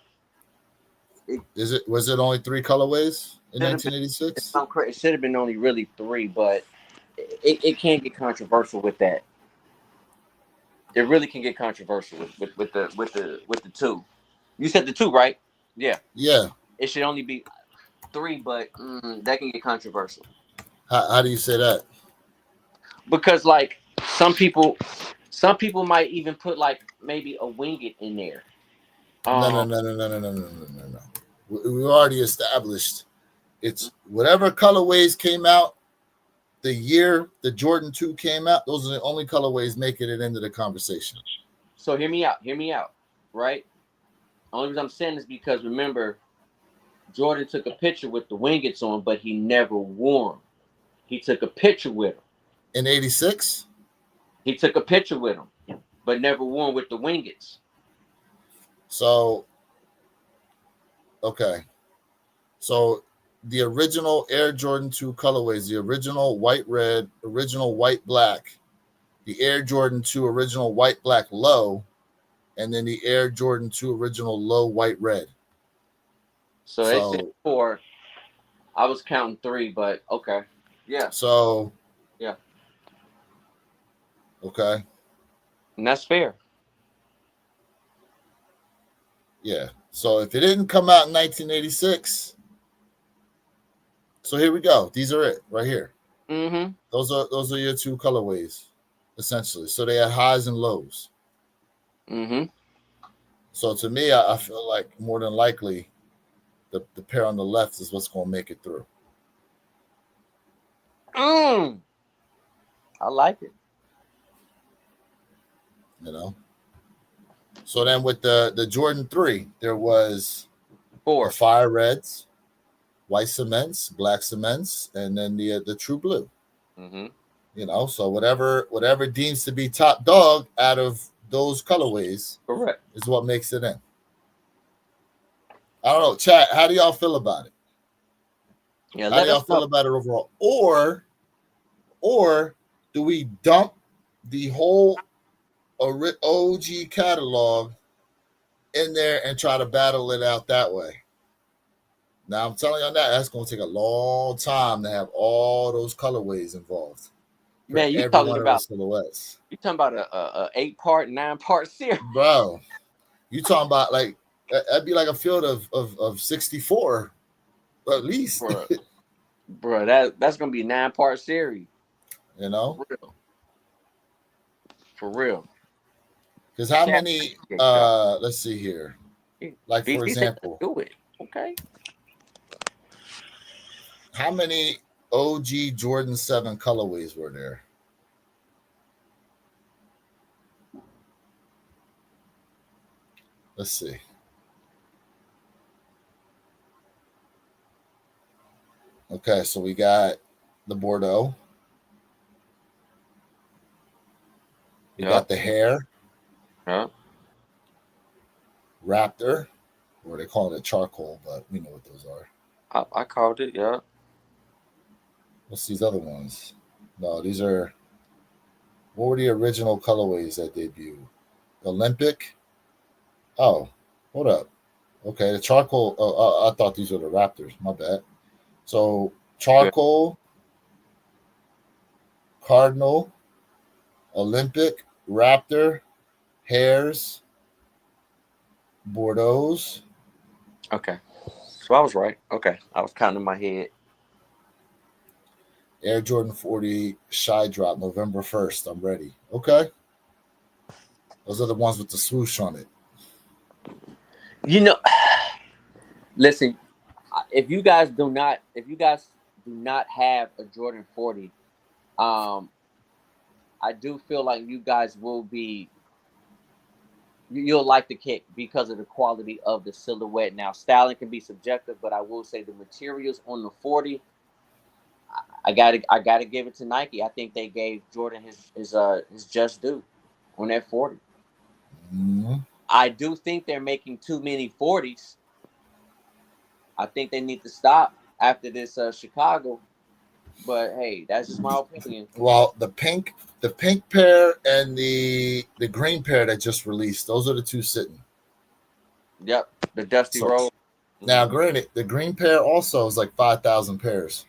was it only 3 colorways in 1986? It should have been only really 3, but it can get controversial with that. It really can get controversial with the 2. You said the 2, right? Yeah. Yeah. It should only be 3, but that can get controversial. How do you say that? Because like some people might even put like maybe a winged in there. No. We already established it's whatever colorways came out the year the Jordan 2 came out. Those are the only colorways making it into the conversation. So hear me out, right? Only reason I'm saying this because remember, Jordan took a picture with the wingets on, but he never wore them. He took a picture with them. In 86? He took a picture with them, but never wore them with the wingets. So, okay. So the original Air Jordan 2 colorways, the original white red, original white black, the Air Jordan 2 original white black low, and then the Air Jordan 2 original low white red. So they said 4. I was counting 3, but okay. Yeah. So yeah. Okay. And that's fair. Yeah. So if it didn't come out in 1986, so here we go. These are it right here. Mm-hmm. Those are your 2 colorways, essentially. So they had highs and lows. Mm-hmm. So to me, I feel like more than likely the pair on the left is what's going to make it through. I like it. So then with the Jordan 3, there was 4 the fire reds, white cements, black cements, and then the true blue. Mm-hmm. So whatever deems to be top dog out of those colorways, correct, is what makes it in. I don't know, chat. How do y'all feel about it? Yeah, how do y'all feel about it overall? Or do we dump the whole OG catalog in there and try to battle it out that way? Now I'm telling you on that's going to take a long time to have all those colorways involved. Man, you talking about silhouettes? You talking about a 8-part, 9-part series, bro? You talking about like that'd be like a field of 64, at least, bro. That's gonna be a 9-part series. For real. Because how many? Let's see here. Like for example, do it. Okay. How many OG Jordan 7 colorways were there? Let's see. Okay, so we got the Bordeaux. We got the hair. Yeah. Raptor, or they call it charcoal, but we know what those are. I called it, yeah. What's these other ones? No, these are. What were the original colorways that debuted? Olympic. Oh, hold up. Okay, the charcoal. I thought these were the Raptors. My bad. So charcoal, Cardinal, Olympic, Raptor, Hares, Bordeaux, Okay. So I was right. Okay. I was counting in my head. Air Jordan 40, Shy Drop, November 1st. I'm ready. Okay. Those are the ones with the swoosh on it. You know, listen, if you guys do not have a Jordan 40, um, I do feel like you guys will be you'll like the kick because of the quality of the silhouette. Now, styling can be subjective, but I will say the materials on the 40, I gotta give it to Nike. I think they gave Jordan his just due on that 40. Mm-hmm. I do think they're making too many 40s. I think they need to stop after this Chicago. But hey, that's just my opinion. Well, the pink pair and the green pair that just released, those are the two sitting. Yep, the Dusty So Road. now, granted, the green pair also is like 5,000 pairs.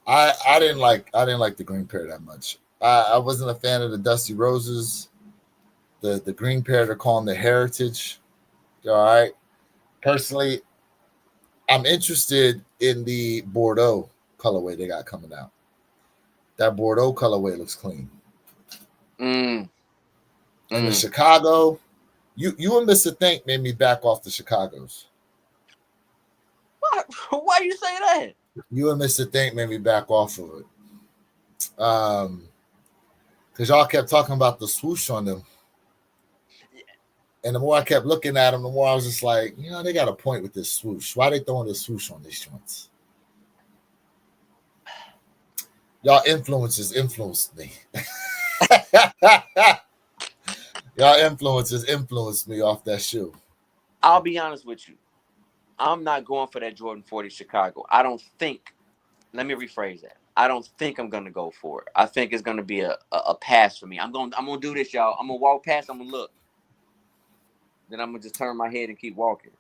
I didn't like the green pair that much. I wasn't a fan of the Dusty Roses. The green pair they're calling the Heritage. All right. Personally, I'm interested in the Bordeaux colorway they got coming out. That Bordeaux colorway looks clean. Mm, And the mm. Chicago, you and Mr. Think made me back off the Chicago's. What? Why you say that? You and Mr. Think made me back off of it. Because y'all kept talking about the swoosh on them. And the more I kept looking at them, the more I was just like, they got a point with this swoosh. Why they throwing this swoosh on these joints? Y'all influences influenced me. Y'all influences influenced me off that shoe. I'll be honest with you. I'm not going for that Jordan 40 Chicago. I don't think. Let me rephrase that. I don't think I'm gonna go for it. I think it's gonna be a pass for me. I'm gonna do this, y'all. I'm gonna walk past. I'm gonna look. Then I'm gonna just turn my head and keep walking.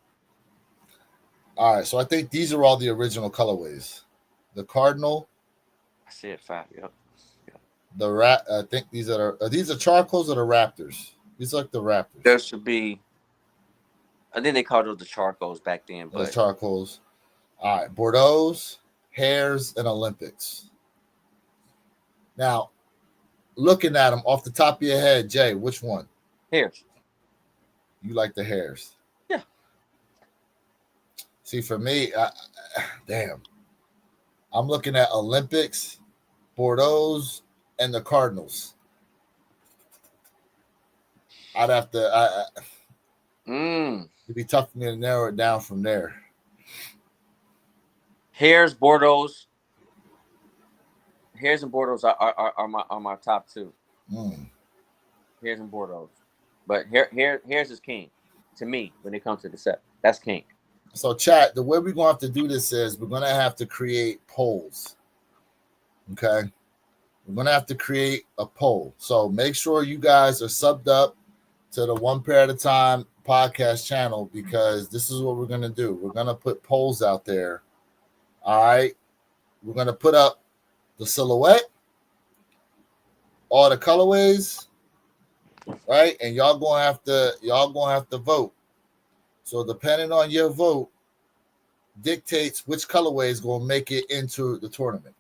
All right, so I think these are all the original colorways. The Cardinal, I said 5. Yep. the rat. I think these are these are charcoals or the Raptors. These are like the Raptors. There should be. I think they called those the charcoals back then, The but charcoals. All right, Bordeaux, Hares, and Olympics. Now, looking at them off the top of your head, Jay, which one? Hares. You like the Hares? Yeah. See, for me, damn, I'm looking at Olympics, Bordeaux, and the Cardinals. I'd have to. It'd be tough for me to narrow it down from there. Hares, Bordeaux. Hares and Bordeaux are my top 2. Hares and Bordeaux, but Hares is king to me when it comes to the set. That's king. So, chat, the way we're going to have to do this is we're going to have to create polls. Okay? We're going to have to create a poll. So, make sure you guys are subbed up to the One Pair at a Time podcast channel because this is what we're going to do. We're going to put polls out there. All right? We're going to put up the silhouette, all the colorways, right? And y'all going to have to vote. So depending on your vote, dictates which colorway is going to make it into the tournament.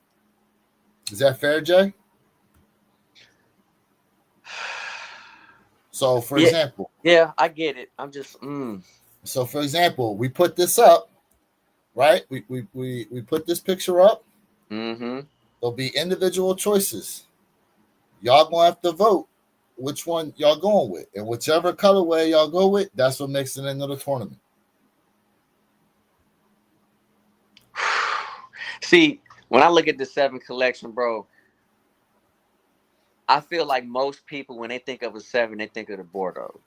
Is that fair, Jay? So, for example. Yeah, I get it. I'm just. So, for example, we put this up, right? We put this picture up. Mm-hmm. There'll be individual choices. Y'all going to have to vote which one y'all going with. And whichever colorway y'all go with, that's what makes it into the tournament. See, when I look at the 7 collection, bro, I feel like most people, when they think of a 7, they think of the Bordeaux.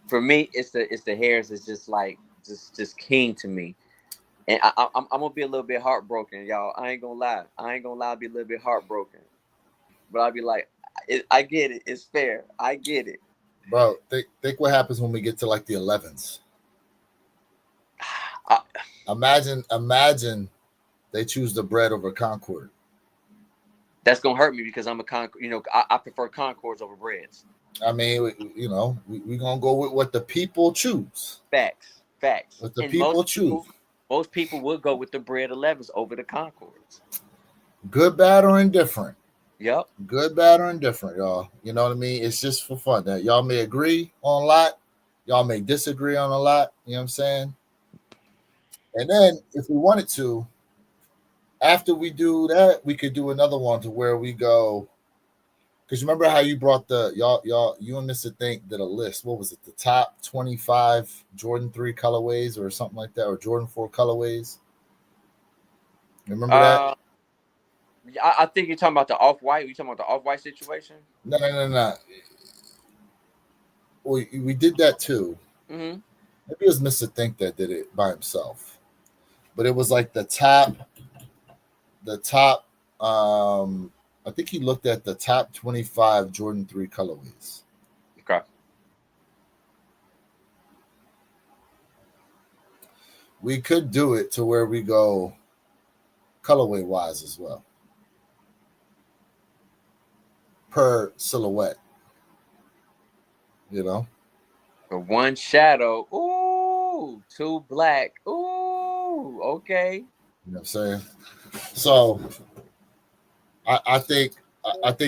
For me, it's the Hares. It's just like just king to me, and I'm gonna be a little bit heartbroken, y'all. I ain't gonna lie. I'll be a little bit heartbroken, but I'll be like, I get it. It's fair. I get it. Bro, think what happens when we get to like the 11s. I, Imagine they choose the bread over Concord. that's gonna hurt me because I'm a Concord. I prefer Concords over breads. I mean, we're gonna go with what the people choose. Facts. What the And people choose. most people would go with the bread 11s over the Concords. Good, bad, or indifferent. Yep. Good, bad, or indifferent, y'all. You know what I mean? It's just for fun. Now, y'all may agree on a lot. Y'all may disagree on a lot. You know what I'm saying? And then if we wanted to, after we do that, we could do another one to where we go. Because remember how you brought you and Mr. Think did a list. What was it? The top 25 Jordan 3 colorways or something like that, or Jordan 4 colorways. Remember that? Uh, I think you're talking about the off white. You talking about the off white situation? No. We did that too. Mm-hmm. Maybe it was Mr. Think that did it by himself. But it was like the top I think he looked at the top 25 Jordan 3 colorways. Okay. We could do it to where we go colorway wise as well. Per silhouette. You know? For one shadow. Ooh, two black. Ooh, okay. You know what I'm saying? So I think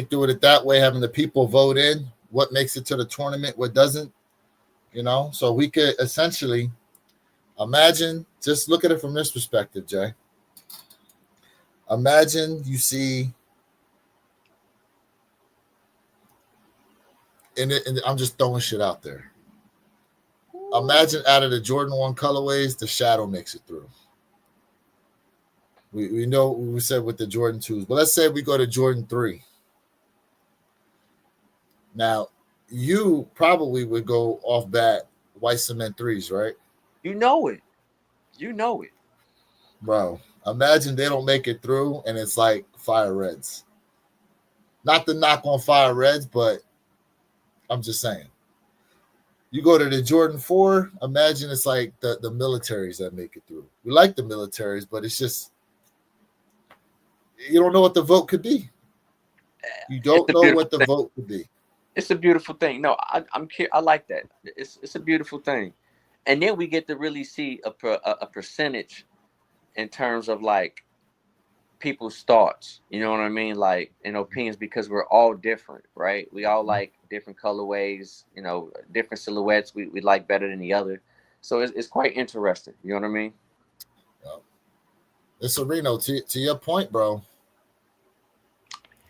doing it that way, having the people vote in what makes it to the tournament, what doesn't, so we could essentially imagine, just look at it from this perspective, Jay. Imagine you see, and I'm just throwing shit out there. Imagine out of the Jordan 1 colorways, the shadow makes it through. We know what we said with the Jordan 2s, but let's say we go to Jordan 3. Now, you probably would go off bat white cement 3s, right? You know it. Bro, imagine they don't make it through and it's like fire reds. Not to knock on fire reds, but I'm just saying. You go to the Jordan 4, imagine it's like the militaries that make it through. We like the militaries, but it's just, you don't know what the vote could be. You don't know what the vote could be. It's a beautiful thing. No, I like that. It's a beautiful thing, and then we get to really see a percentage in terms of like people's thoughts. You know what I mean? Like in opinions, because we're all different, right? We all like different colorways. Different silhouettes we like better than the other. So it's quite interesting. You know what I mean? It's Reno, to your point, bro.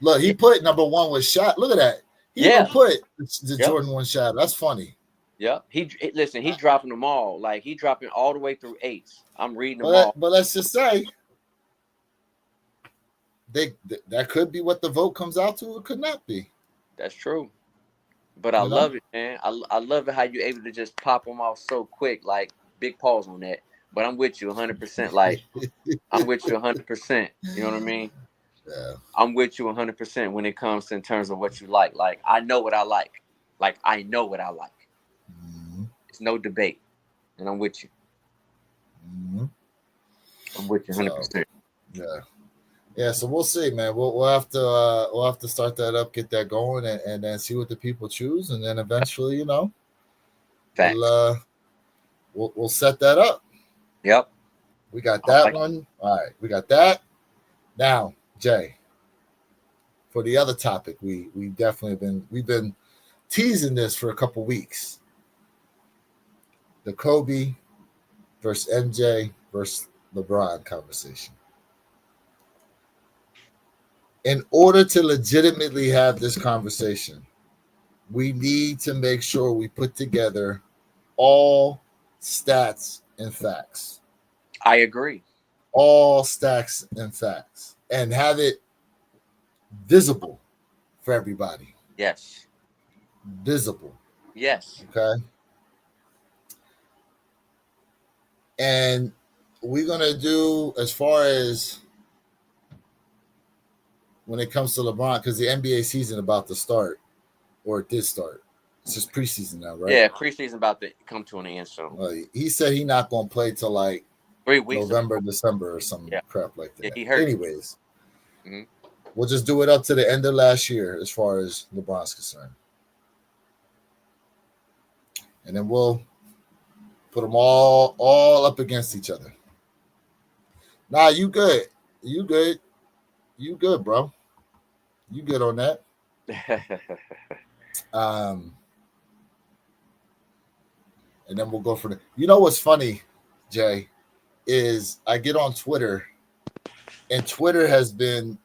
Look, he put number 1 with shot. Look at that. He even put the Jordan 1 shadow. That's funny. Yeah. Listen, he's dropping them all. Like he dropping all the way through 8s. I'm reading them all. But let's just say that could be what the vote comes out to. It could not be. That's true. But I love it, man. I love it how you're able to just pop them off so quick. Like big pause on that. But I'm with you 100%. Like I'm with you 100%. You know what I mean? Yeah. I'm with you 100% when it comes to in terms of what you like. Like I know what I like. Mm-hmm. It's no debate, and I'm with you. Mm-hmm. I'm with you 100%. Yeah. So we'll see, man. We'll have to start that up, get that going, and then see what the people choose, and then eventually, we'll set that up. Yep. We got that one. All right. We got that. Now, Jay, for the other topic, we definitely we've been teasing this for a couple weeks. The Kobe versus MJ versus LeBron conversation. In order to legitimately have this conversation, we need to make sure we put together all stats and facts. I agree. All stats and facts, and have it visible for everybody. Yes. Visible. Yes. Okay. And we're going to do, as far as when it comes to LeBron, because the NBA season about to start, or it did start. It's just preseason now, right? Yeah, preseason about to come to an end soon. He said he's not going to play till like 3 weeks ago. November, December, or some Yeah. crap like Yeah, that. he hurt. Anyways, Mm-hmm. we'll just do it up to the end of last year as far as LeBron's concerned. And then we'll put them all up against each other. Nah, you good. You good. You good, bro. You good on that. And then we'll go for the. You know what's funny, Jay, is I get on Twitter, and Twitter has been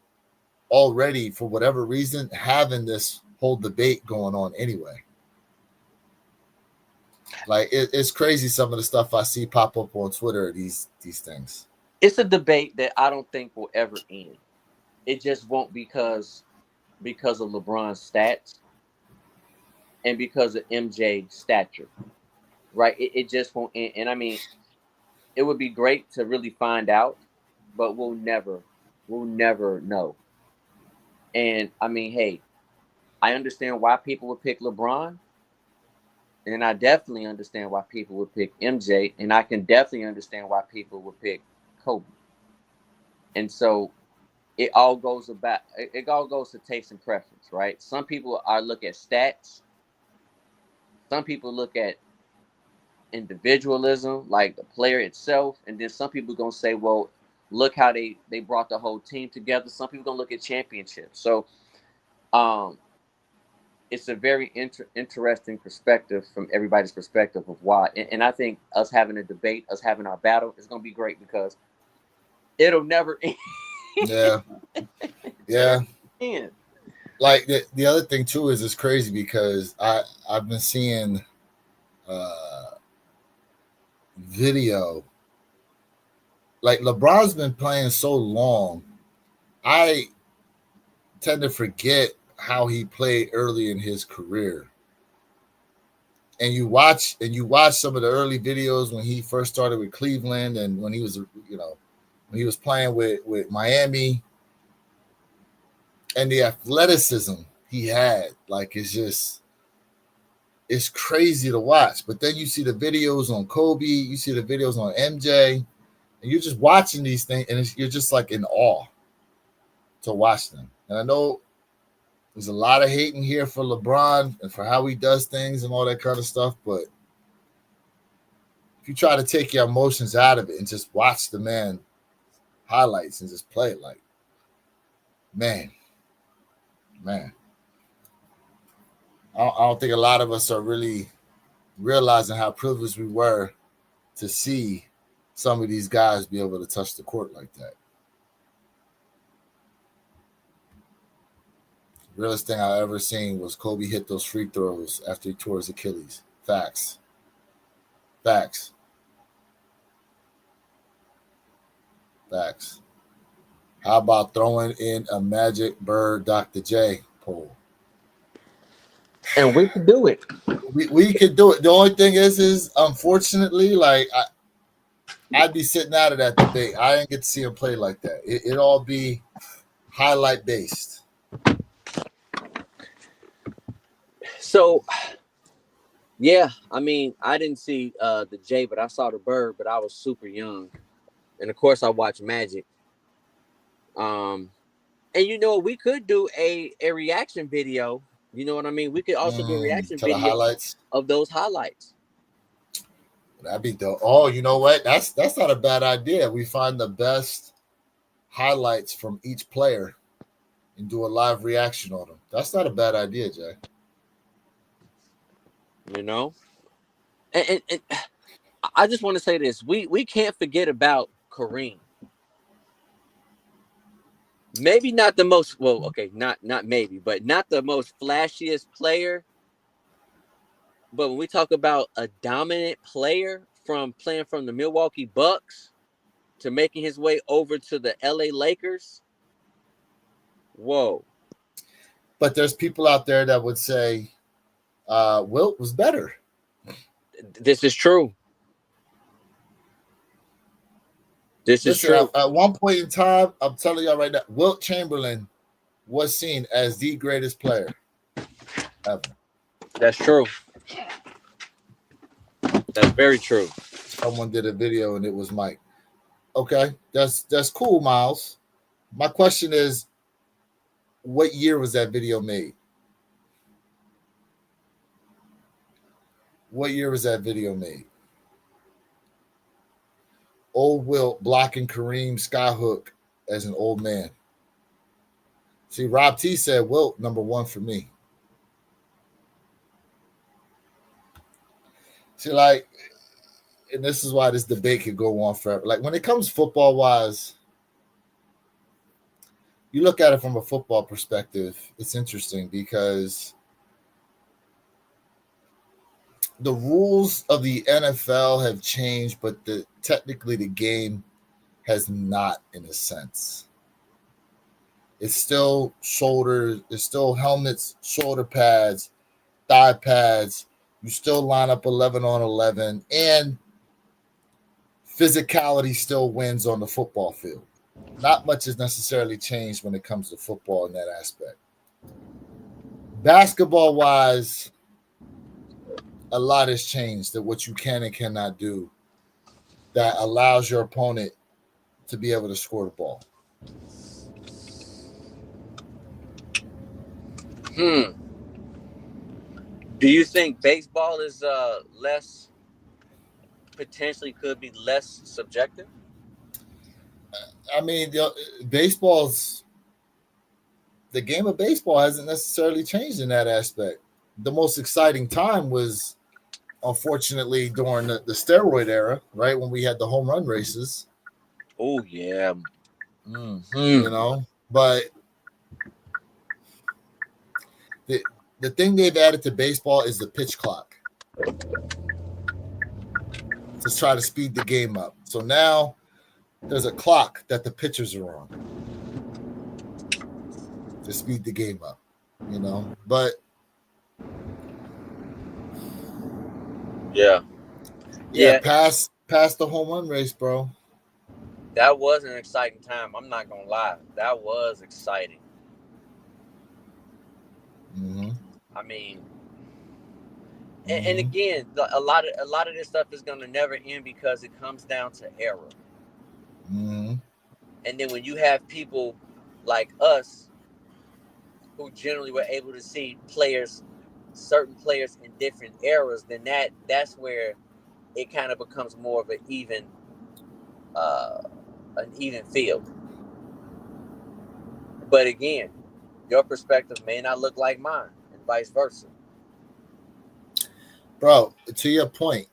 already, for whatever reason, having this whole debate going on anyway. Like it's crazy some of the stuff I see pop up on Twitter. These things. It's a debate that I don't think will ever end. It just won't because of LeBron's stats and because of MJ's stature, right? It just won't end. And I mean, it would be great to really find out, but we'll never know. And I mean, hey, I understand why people would pick LeBron, and I definitely understand why people would pick MJ, and I can definitely understand why people would pick Kobe. And so it all goes to taste and preference, right? Some people look at stats. Some people look at individualism, like the player itself, and then some people gonna say, well, look how they brought the whole team together. Some people gonna look at championships. So it's a very interesting perspective from everybody's perspective of why. And I think us having a debate, us having our battle is gonna be great because it'll never end. Yeah. Like the other thing too is it's crazy because I've been seeing video. Like LeBron's been playing so long, I tend to forget how he played early in his career. And you watch some of the early videos when he first started with Cleveland and when he was when he was playing with Miami, and the athleticism he had, like it's crazy to watch. But then you see the videos on Kobe, you see the videos on MJ, and you're just watching these things, and you're just like in awe to watch them. And I know there's a lot of hating here for LeBron and for how he does things and all that kind of stuff, but if you try to take your emotions out of it and just watch the man highlights and just play it, like, man. I don't think a lot of us are really realizing how privileged we were to see some of these guys be able to touch the court like that. The realest thing I ever seen was Kobe hit those free throws after he tore his Achilles. Facts. How about throwing in a Magic Bird Dr. J poll? And we could do it. We could do it. The only thing is unfortunately, like I'd be sitting out of that debate. I didn't get to see him play like that. It'd all be highlight based. So, yeah, I mean, I didn't see the J, but I saw the Bird, but I was super young. And, of course, I watched Magic. And, we could do a reaction video. You know what I mean? We could also do a reaction video highlights of those highlights. That'd be dope. Oh, you know what? That's not a bad idea. We find the best highlights from each player and do a live reaction on them. That's not a bad idea, Jay. And I just want to say this: we can't forget about Kareem. Maybe not the most not maybe, but not the most flashiest player. But when we talk about a dominant player from playing from the Milwaukee Bucks to making his way over to the LA Lakers, whoa. But there's people out there that would say Wilt was better. This is true. Is true. At one point in time, I'm telling y'all right now, Wilt Chamberlain was seen as the greatest player ever. That's true. That's very true. Someone did a video and it was Mike. Okay, that's cool, Miles. My question is, what year was that video made? What year was that video made? Old Wilt blocking Kareem Skyhook as an old man. See, Rob T said Wilt number one for me. See, like, and this is why this debate could go on forever. Like, when it comes football wise, you look at it from a football perspective, it's interesting because the rules of the NFL have changed, but technically the game has not, in a sense. It's still shoulders, it's still helmets, shoulder pads, thigh pads. You still line up 11 on 11, and physicality still wins on the football field. Not much has necessarily changed when it comes to football in that aspect. Basketball wise, a lot has changed that what you can and cannot do that allows your opponent to be able to score the ball. Do you think baseball is less, potentially could be less subjective? I mean, the game of baseball hasn't necessarily changed in that aspect. The most exciting time was, unfortunately, during the steroid era, right, when we had the home run races. Oh yeah. You know, but the thing they've added to baseball is the pitch clock to try to speed the game up. So now there's a clock that the pitchers are on to speed the game up, you know. But yeah, pass the home run race, bro. That was an exciting time. I'm not gonna lie, that was exciting. Mm-hmm. I mean, and again, a lot of this stuff is gonna never end because it comes down to error. Mm-hmm. And then when you have people like us who generally were able to see certain players in different eras, then that's where it kind of becomes more of an even field. But again, your perspective may not look like mine, and vice versa. Bro, to your point,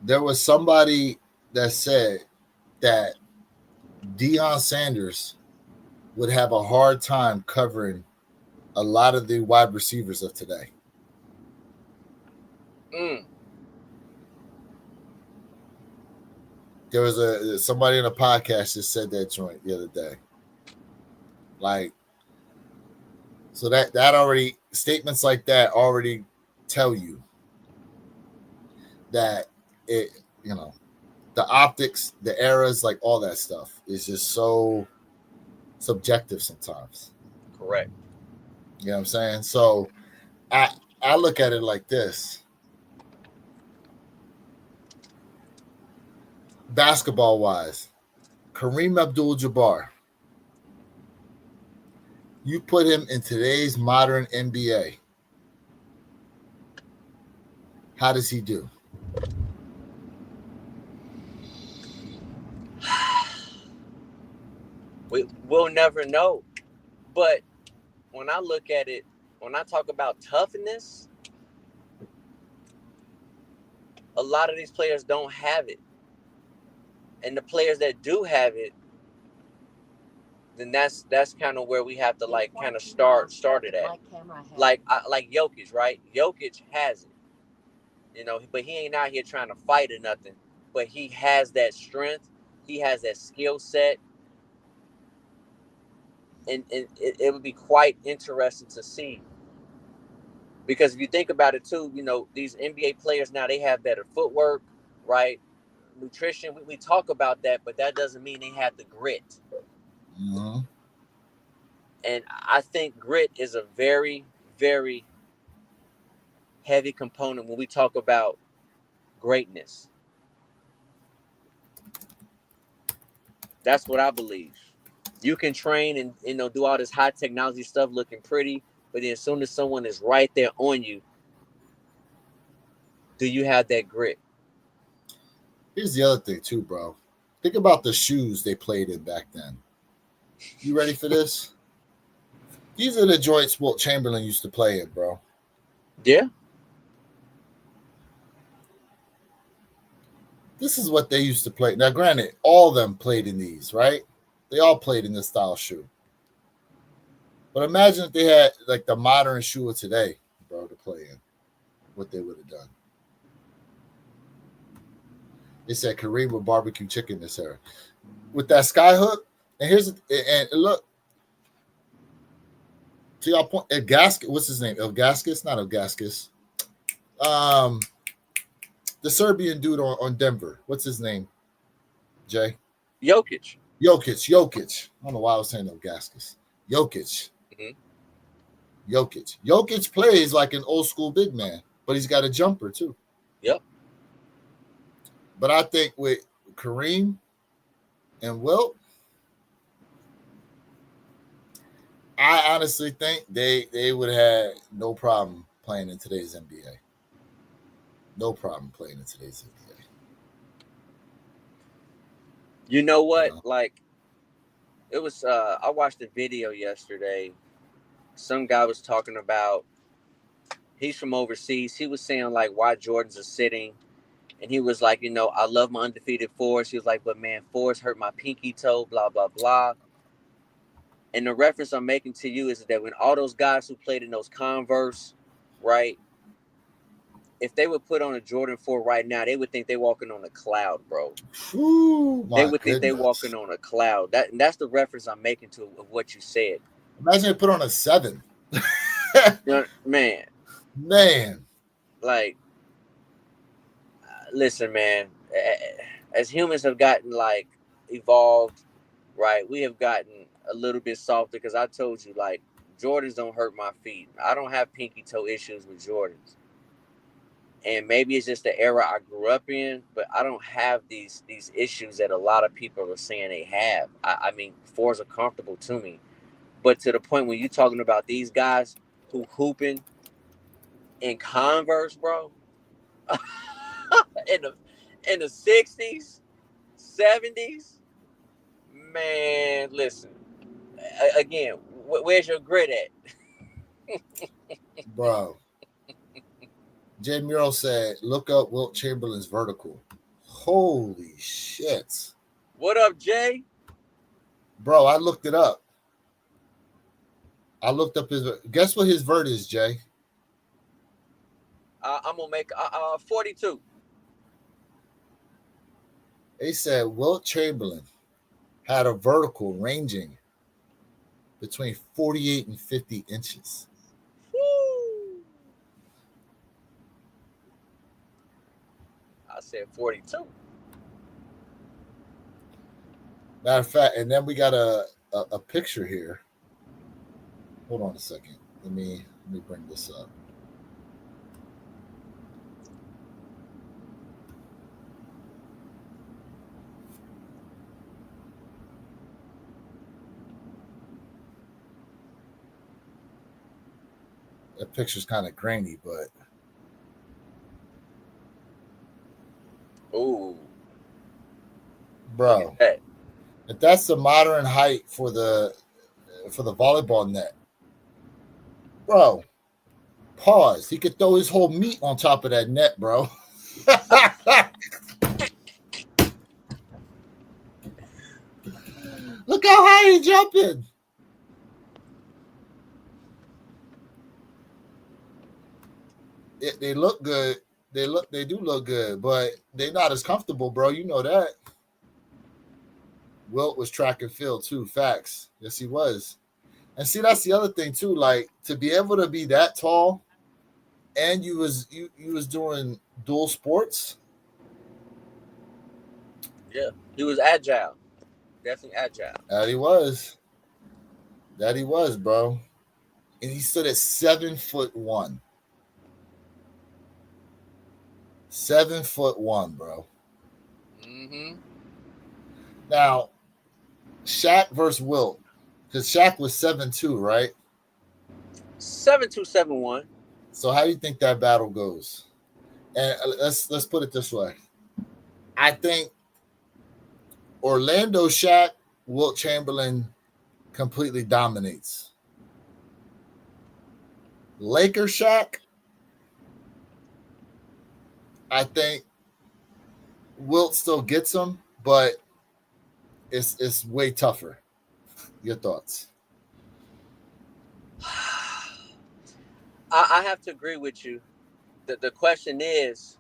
there was somebody that said that Deion Sanders would have a hard time covering a lot of the wide receivers of today. There was somebody in a podcast that said that joint the other day. Like, so that already, statements like that already tell you that it, you know, the optics, the eras, like all that stuff is just so subjective sometimes. Correct. You know what I'm saying? So I look at it like this. Basketball wise, Kareem Abdul-Jabbar, you put him in today's modern NBA. How does he do? We'll never know. But when I look at it, when I talk about toughness, a lot of these players don't have it. And the players that do have it, then that's kind of where we have to like kind of start it at. Like Jokic, right? Jokic has it, you know, but he ain't out here trying to fight or nothing. But he has that strength, he has that skill set, and it would be quite interesting to see. Because if you think about it too, you know, these NBA players now, they have better footwork, right? Nutrition, we talk about that, but that doesn't mean they have the grit. Mm-hmm. And I think grit is a very, very heavy component when we talk about greatness. That's what I believe. You can train and do all this high technology stuff looking pretty, but then as soon as someone is right there on you, do you have that grit? Here's the other thing too, bro. Think about the shoes they played in back then. You ready for this? These are the joints Wilt Chamberlain used to play in, bro. Yeah. This is what they used to play. Now, granted, all of them played in these, right? They all played in this style shoe. But imagine if they had like the modern shoe of today, bro, to play in. What they would have done. They said Kareem with barbecue chicken this era. With that sky hook, and look, to y'all point, El Gasket, what's his name? El Gaskis? Not El Gaskis. The Serbian dude on Denver. What's his name? Jay? Jokic. Jokic. I don't know why I was saying El Gaskis. Jokic. Mm-hmm. Jokic plays like an old school big man, but he's got a jumper too. Yep. But I think with Kareem and Wilt, I honestly think they would have had no problem playing in today's NBA. No problem playing in today's NBA. You know what? Like, it was, I watched a video yesterday. Some guy was talking about, he's from overseas. He was saying, like, why Jordans are sitting. And he was like, I love my undefeated fours. He was like, but man, fours hurt my pinky toe, blah, blah, blah. And the reference I'm making to you is that when all those guys who played in those Converse, right, if they would put on a Jordan 4 right now, they would think they're walking on a cloud, bro. Ooh, they would think they're walking on a cloud. That's the reference I'm making to of what you said. Imagine they put on a 7. Man. Like, listen, man. As humans have gotten, like, evolved, right, we have gotten a little bit softer because I told you, like, Jordans don't hurt my feet. I don't have pinky toe issues with Jordans. And maybe it's just the era I grew up in, but I don't have these issues that a lot of people are saying they have. I mean, fours are comfortable to me. But to the point when you're talking about these guys who hooping in Converse, bro, in the 60s, 70s, man, listen. Again, where's your grit at? Bro. Jay Murrow said, look up Wilt Chamberlain's vertical. Holy shit. What up, Jay? Bro, I looked it up. I looked up his. Guess what his vert is, Jay? I'm going to make 42. They said Wilt Chamberlain had a vertical ranging between 48 and 50 inches. Woo. I said 42. Matter of fact, and then we got a picture here. Hold on a second. Let me bring this up. That picture's kind of grainy, but ooh, bro, if that's the modern height for the volleyball net, bro, pause. He could throw his whole meat on top of that net, bro. Look how high he's jumping. They look good. They do look good, but they're not as comfortable, bro. You know that. Wilt was track and field too. Facts. Yes, he was. And see, that's the other thing too. Like, to be able to be that tall, and you was doing dual sports. Yeah, he was agile. Definitely agile. That he was, bro. And he stood at 7'1". 7'1", bro. Mm-hmm. Now, Shaq versus Wilt. Because Shaq was 7-2, right? 7-2, 7-1. So how do you think that battle goes? And let's put it this way. I think Orlando Shaq, Wilt Chamberlain completely dominates. Laker Shaq, I think Wilt still gets him, but it's way tougher. Your thoughts? I have to agree with you. The question is,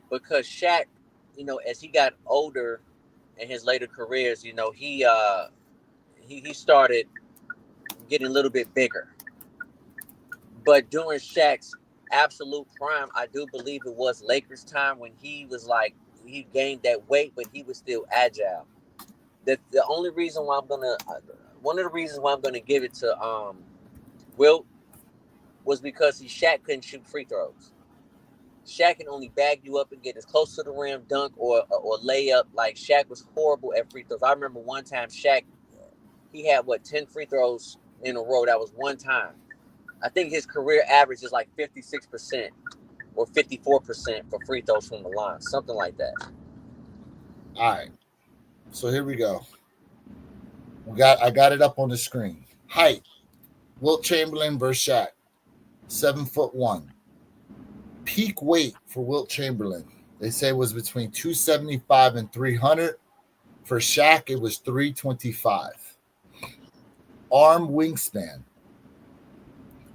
because Shaq, as he got older in his later careers, he started getting a little bit bigger. But during Shaq's absolute prime, I do believe it was Lakers' time when he was like he gained that weight, but he was still agile. The only reason why one of the reasons why I'm gonna give it to Wilt was because Shaq couldn't shoot free throws. Shaq can only bag you up and get as close to the rim, dunk or lay up. Like Shaq was horrible at free throws. I remember one time Shaq, he had 10 free throws in a row. That was one time. I think his career average is like 56% or 54% for free throws from the line, something like that. All right. So here we go. I got it up on the screen. Height. Wilt Chamberlain versus Shaq. 7'1". Peak weight for Wilt Chamberlain, they say, was between 275 and 300. For Shaq, it was 325. Arm wingspan.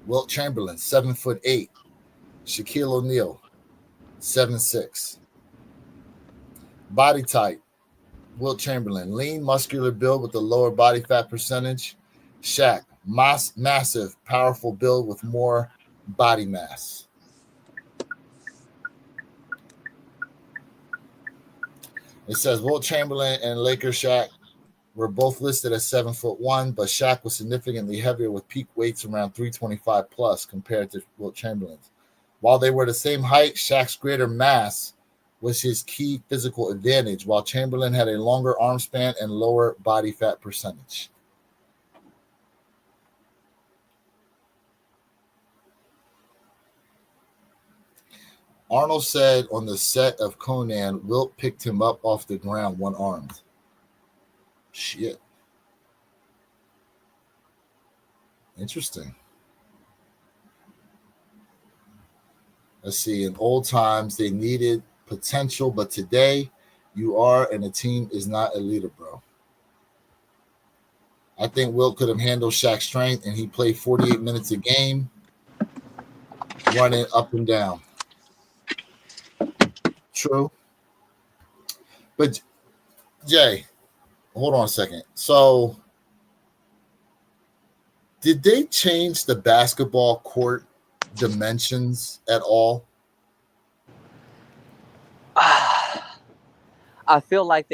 Wilt Chamberlain, 7'8". Shaquille O'Neal, 7'6". Body type. Wilt Chamberlain, lean, muscular build with a lower body fat percentage. Shaq, massive, powerful build with more body mass. It says Wilt Chamberlain and Lakers Shaq were both listed as 7'1", but Shaq was significantly heavier with peak weights around 325 plus compared to Wilt Chamberlain's. While they were the same height, Shaq's greater mass was his key physical advantage, while Chamberlain had a longer arm span and lower body fat percentage. Arnold said on the set of Conan, Wilt picked him up off the ground one-armed. Shit. Interesting. Let's see. In old times, they needed potential, but today you are, and the team is not a leader, bro. I think Wilt could have handled Shaq's strength, and he played 48 minutes a game, running up and down. True. But, Jay, hold on a second. So, did they change the basketball court dimensions at all? I feel like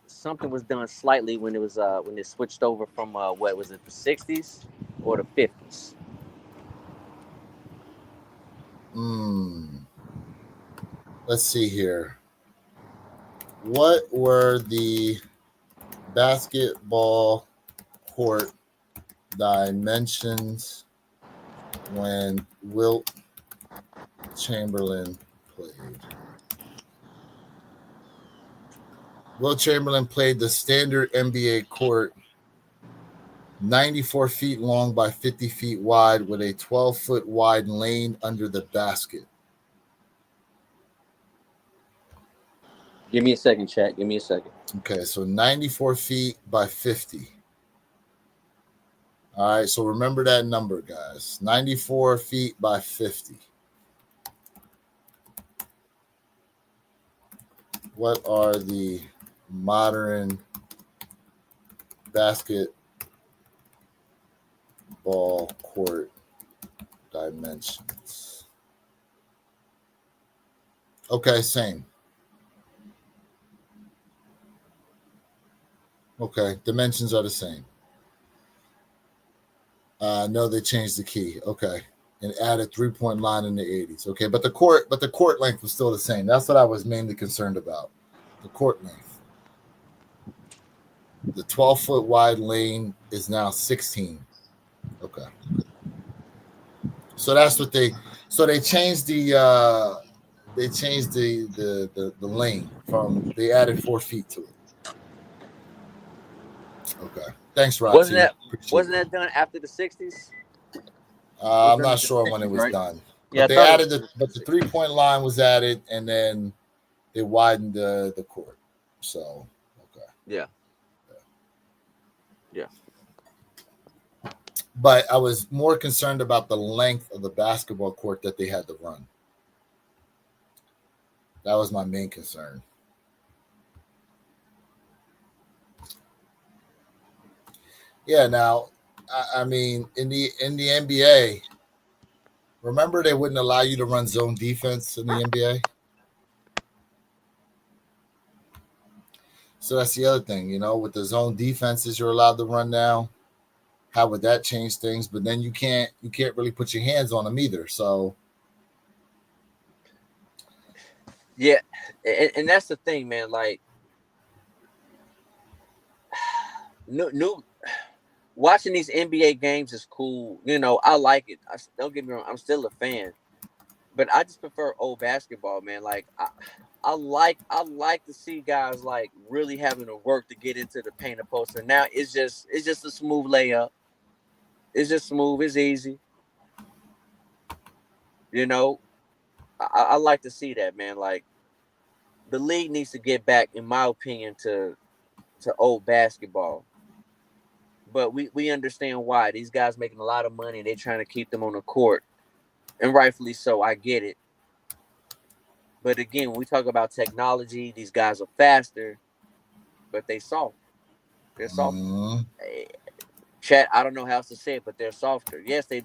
something was done slightly when it was when it switched over from what was it, the 60s or the 50s? Let's see here. What were the basketball court dimensions when Wilt Chamberlain played? Wilt Chamberlain played the standard NBA court, 94 feet long by 50 feet wide, with a 12-foot wide lane under the basket. Give me a second, chat. Give me a second. Okay, so 94 feet by 50. All right, so remember that number, guys. 94 feet by 50. What are the modern basketball court dimensions? Okay, same. Okay, dimensions are the same. No, they changed the key. Okay, and added 3-point line in the 80s. Okay, but the court length was still the same. That's what I was mainly concerned about. The court length. The 12-foot wide lane is now 16. Okay. So that's what they. So they changed the lane from they added 4 feet to it. Okay. Thanks, Rod Wasn't T. that Appreciate wasn't it. that done after the '60s? Was I'm done not after the sure when it '60s, was right? done, Yeah, but I they thought it was added done the after but the the three '60s. point line was added, and then they widened the court. So okay, Yeah, yeah. but I was more concerned about the length of the basketball court that they had to run. That was my main concern. Yeah. Now, I mean, in the NBA, remember they wouldn't allow you to run zone defense in the NBA. So that's the other thing, with the zone defenses you're allowed to run now. How would that change things? But then you can't really put your hands on them either. So Yeah, and that's the thing, man. Like, new watching these NBA games is cool. I like it. Don't get me wrong. I'm still a fan, but I just prefer old basketball, man. Like, I like to see guys like really having to work to get into the paint and post. And now it's just a smooth layup. It's just smooth. It's easy. You know, I like to see that, man. Like, the league needs to get back, in my opinion, to old basketball. But we understand why these guys making a lot of money and they're trying to keep them on the court, and rightfully so. I get it. But again, when we talk about technology, these guys are faster, but they soft. They're softer. mm, Eh, Chat. I don't know how else to say it, but they're softer. Yes, they.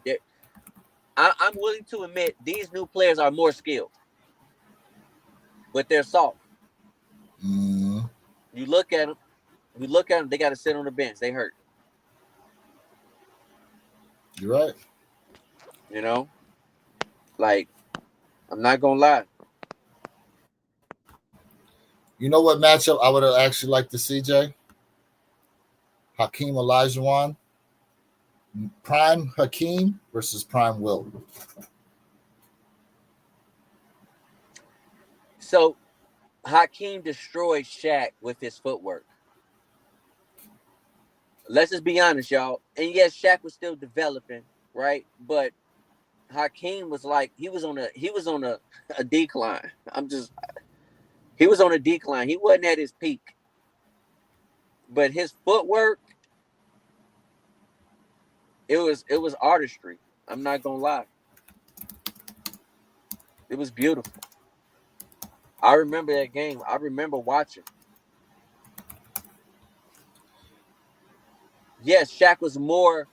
I'm willing to admit these new players are more skilled, but they're soft. mm, You look at them. You look at them. They got to sit on the bench. They hurt. you're right. You know, like, I'm not gonna lie. You know what matchup I would have actually liked to see, Jay? Hakeem Olajuwon, Prime Hakeem versus Prime Will. So Hakeem destroyed Shaq with his footwork. Let's just be honest, y'all. And yes, Shaq was still developing, right? But Hakeem was like he was on a decline. He was on a decline. He wasn't at his peak, but his footwork, it was artistry. I'm not gonna lie. It was beautiful. I remember that game. I remember watching. Yes, Shaq was more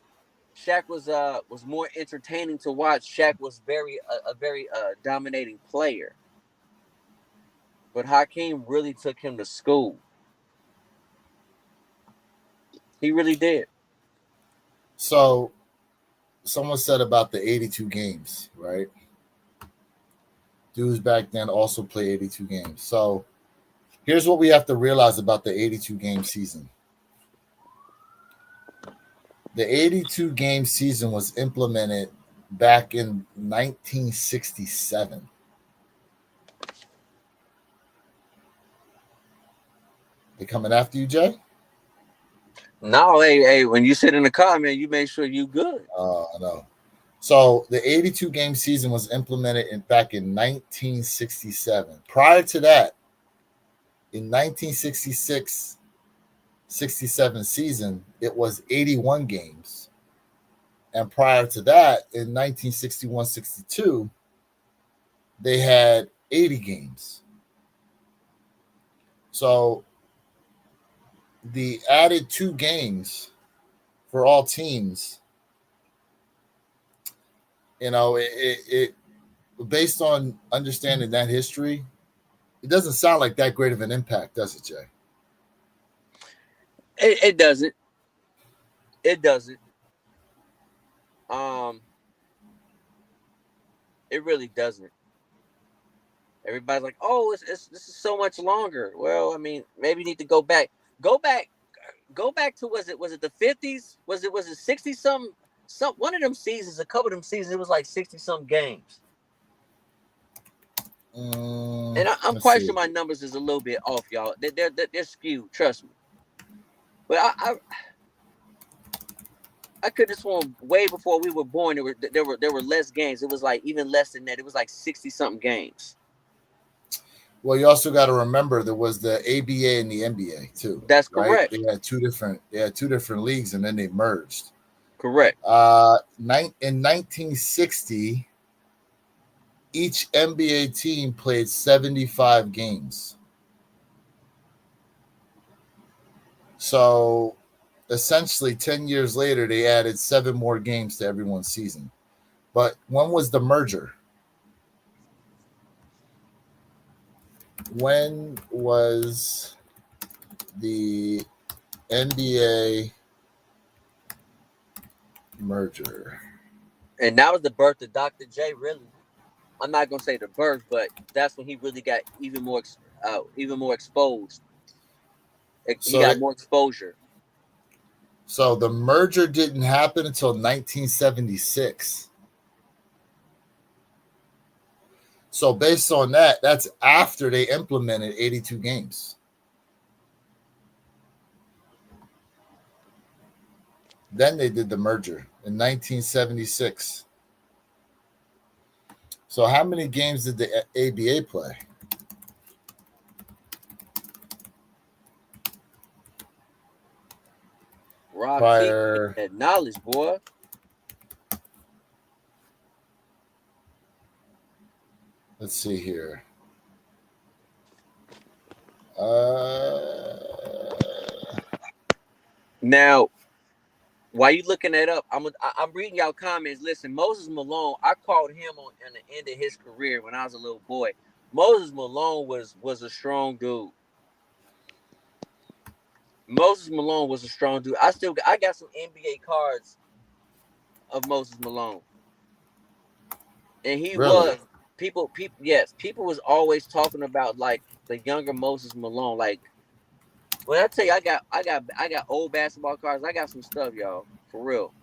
entertaining to watch. Shaq was very dominating player. But Hakeem really took him to school. He really did. So someone said about the 82 games, right? Dudes back then also play 82 games. So here's what we have to realize about the 82 game season. The 82 game season was implemented back in 1967. They coming after you, Jay? No, hey, when you sit in the car, man, you make sure you good. I know. So the 82 game season was implemented back in 1967. Prior to that, in 1966 67 season, it was 81 games. And prior to that, in 1961-62, they had 80 games. So the added 2 games for all teams, it based on understanding that history, it doesn't sound like that great of an impact, does it, Jay? It doesn't. It doesn't. Um, it really doesn't. Everybody's like, "Oh, it's this is so much longer." Well, I mean, maybe you need to go back. Go back. go back to was it the 50s? Was it 60 something? Some one of them seasons, a couple of them seasons, it was like 60 some games. And I'm Let's quite see. sure my numbers is a little bit off, y'all. They're skewed, trust me. But I could have sworn way before we were born there were less games. It was like even less than that. It was like 60 something games. Well, you also got to remember there was the ABA and the NBA too. That's right. correct. They had two different leagues, and then they merged. Correct. In 1960, each NBA team played 75 games. So essentially 10 years later, they added 7 more games to everyone's season. But when was the merger? When was the NBA merger? And that was the birth of Dr. J, really. I'm not gonna say the birth, but that's when he really got even more exposed. He got more exposure. So the merger didn't happen until 1976. So based on that, that's after they implemented 82 games. Then they did the merger in 1976. So how many games did the ABA play? Rob Prior, that knowledge, boy. let's see here. Now, while you looking that up, I'm reading y'all comments. Listen, Moses Malone, I called him on the end of his career when I was a little boy. Moses Malone was a strong dude. Moses Malone was a strong dude. I got some NBA cards of Moses Malone, and he Really? was people. Yes, people was always talking about like the younger Moses Malone. Like, when I tell you, I got old basketball cards. I got some stuff, y'all, for real.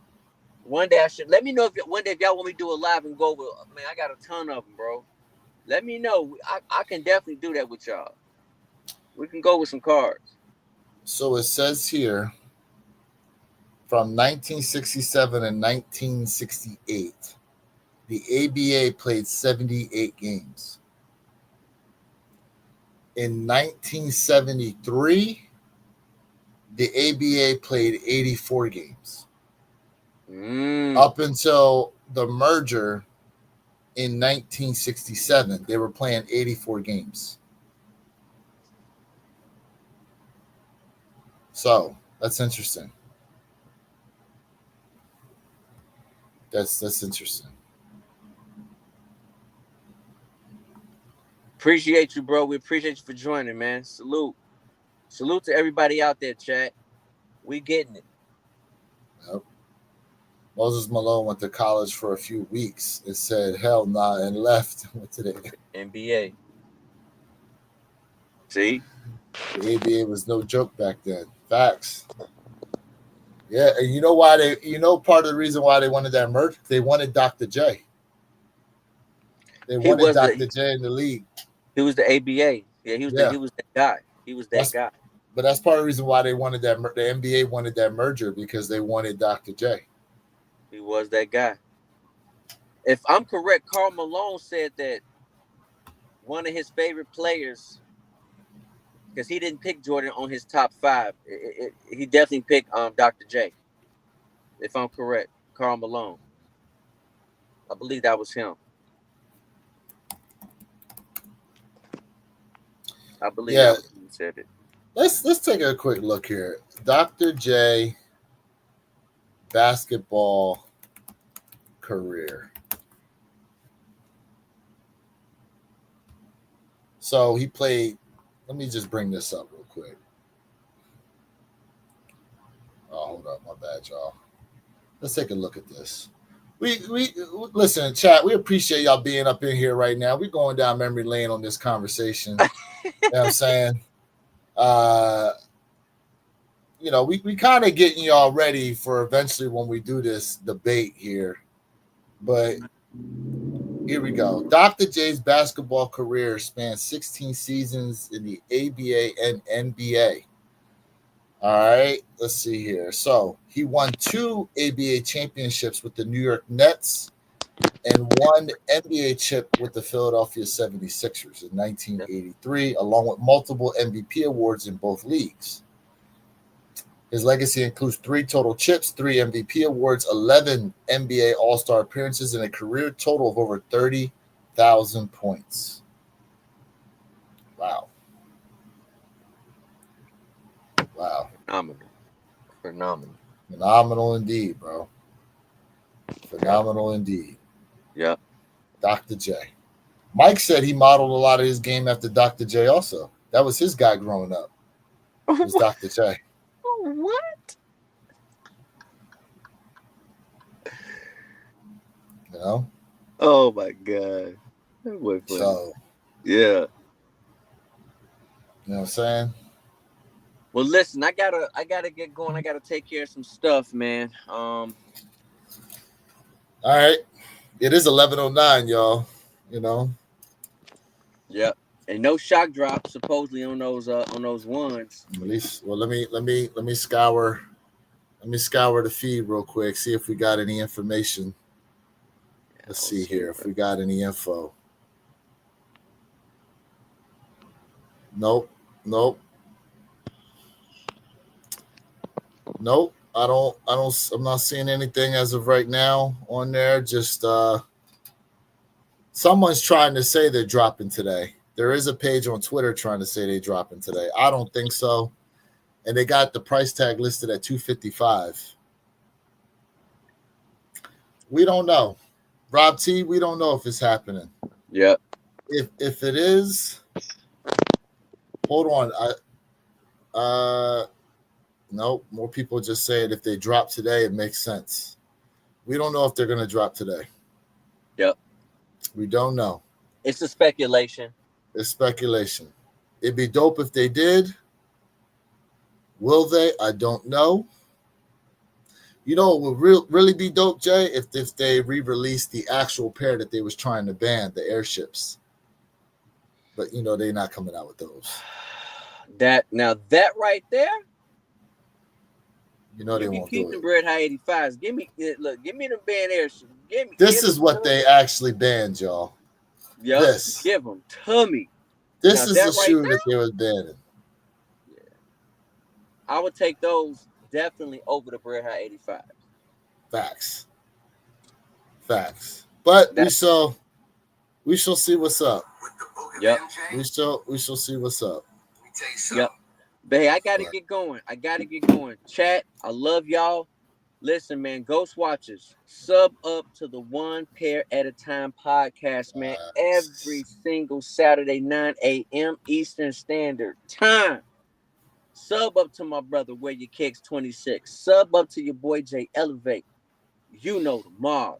One day I should let me know if y'all want me to do a live and go with. Man, I got a ton of them, bro. Let me know. I can definitely do that with y'all. We can go with some cards. So it says here from 1967 and 1968, the ABA played 78 games. In 1973, the ABA played 84 games. Up until the merger in 1967, they were playing 84 games. So that's interesting. That's interesting. Appreciate you, bro. We appreciate you for joining, man. Salute to everybody out there, chat. We getting it. Yep. Moses Malone went to college for a few weeks. It said hell nah and left. Went to the NBA. See, the ABA was no joke back then. Facts. Yeah, and you know why part of the reason why they wanted that merge, they wanted Dr. J. They wanted Dr. J in the league. He was the ABA. Yeah, he was that guy. He was that guy. But that's part of the reason why they wanted that. The NBA wanted that merger because they wanted Dr. J. He was that guy. If I'm correct, Karl Malone said that one of his favorite players, because he didn't pick Jordan on his top 5, he definitely picked Dr. J. If I'm correct, Karl Malone. I believe that was him. I believe that was him who said it. Let's take a quick look here. Dr. J basketball career. So he played. Let me just bring this up real quick. Oh, hold up, my bad, y'all. Let's take a look at this. We listen, chat. We appreciate y'all being up in here right now. We're going down memory lane on this conversation. You know what I'm saying? we kind of getting y'all ready for eventually when we do this debate here. But here we go. Dr. J's basketball career spans 16 seasons in the ABA and NBA. All right, let's see here. So he won 2 ABA championships with the New York Nets and 1 NBA chip with the Philadelphia 76ers in 1983, along with multiple MVP awards in both leagues. His legacy includes 3 total chips, 3 MVP awards, 11 NBA All-Star appearances, and a career total of over 30,000 points. Wow. Phenomenal indeed, bro. Phenomenal indeed. Yep. Dr. J. Mike said he modeled a lot of his game after Dr. J also. That was his guy growing up. Was Dr. J. What? You know? Oh my God. That was funny. So, yeah. You know what I'm saying? Well, listen, I gotta get going. I gotta take care of some stuff, man. All right. It is 11:09, y'all. You know. Yep. And no shock drop supposedly on those ones. At least, well, let me scour the feed real quick. See if we got any information. Let's see here if we got any info. Nope. I'm not seeing anything as of right now on there. Just someone's trying to say they're dropping today. There is a page on Twitter trying to say they're dropping today. I don't think so. And they got the price tag listed at $255. We don't know. Rob T, we don't know if it's happening. Yep. If it is, hold on. Nope. More people just saying if they drop today, it makes sense. We don't know if they're going to drop today. Yep. We don't know. It's a speculation. It's speculation. It'd be dope if they did. Will they? I don't know. You know, it would really be dope, Jay, if they re-released the actual pair that they was trying to ban, the airships. But, they're not coming out with those. That right there, they won't do keep it. the Bread High 85s. Give me the banned airships. This is what they actually banned, y'all. Yep. This. Give them to me. This is the shoe that they was banning. Yeah. I would take those definitely over the Bread High 85. Facts. But we shall see what's up. Yep. We shall see what's up. Yep. But hey, I gotta get going. Chat, I love y'all. Listen, man, Ghost Watchers, sub up to the One Pair at a Time podcast, man. Every single Saturday, 9 a.m. Eastern Standard Time. Sub up to my brother, Wear Your Kicks 26. Sub up to your boy Jay Elevate. You know tomorrow.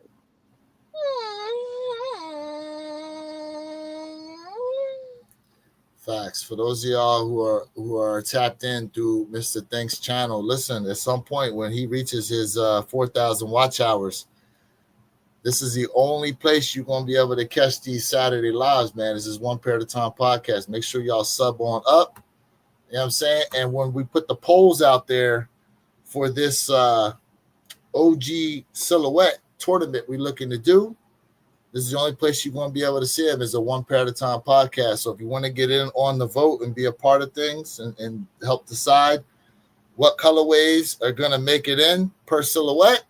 Facts. For those of y'all who are tapped in through Mr. Thanks channel, listen, at some point when he reaches his 4,000 watch hours, this is the only place you're going to be able to catch these Saturday lives, man. This is One Pair at a Time podcast. Make sure y'all sub on up. You know what I'm saying? And when we put the polls out there for this OG silhouette tournament we're looking to do, this is the only place you're going to be able to see them is a One Pair at a Time podcast. So if you want to get in on the vote and be a part of things and help decide what colorways are going to make it in per silhouette,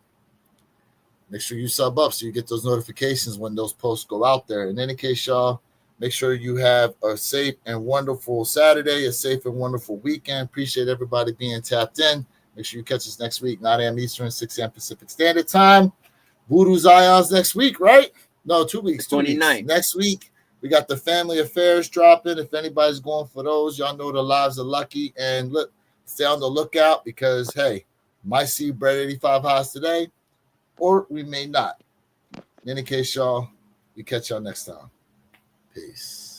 make sure you sub up so you get those notifications when those posts go out there. In any case, y'all, make sure you have a safe and wonderful Saturday, a safe and wonderful weekend. Appreciate everybody being tapped in. Make sure you catch us next week, 9 a.m. Eastern, 6 a.m. Pacific Standard Time. Voodoo Zion's next week, right? No, 2 weeks. 29th. Next week, we got the Family Affairs dropping. If anybody's going for those, y'all know the lives are lucky. And look, stay on the lookout because, hey, might see Bread 85 highs today, or we may not. In any case, y'all, we catch y'all next time. Peace.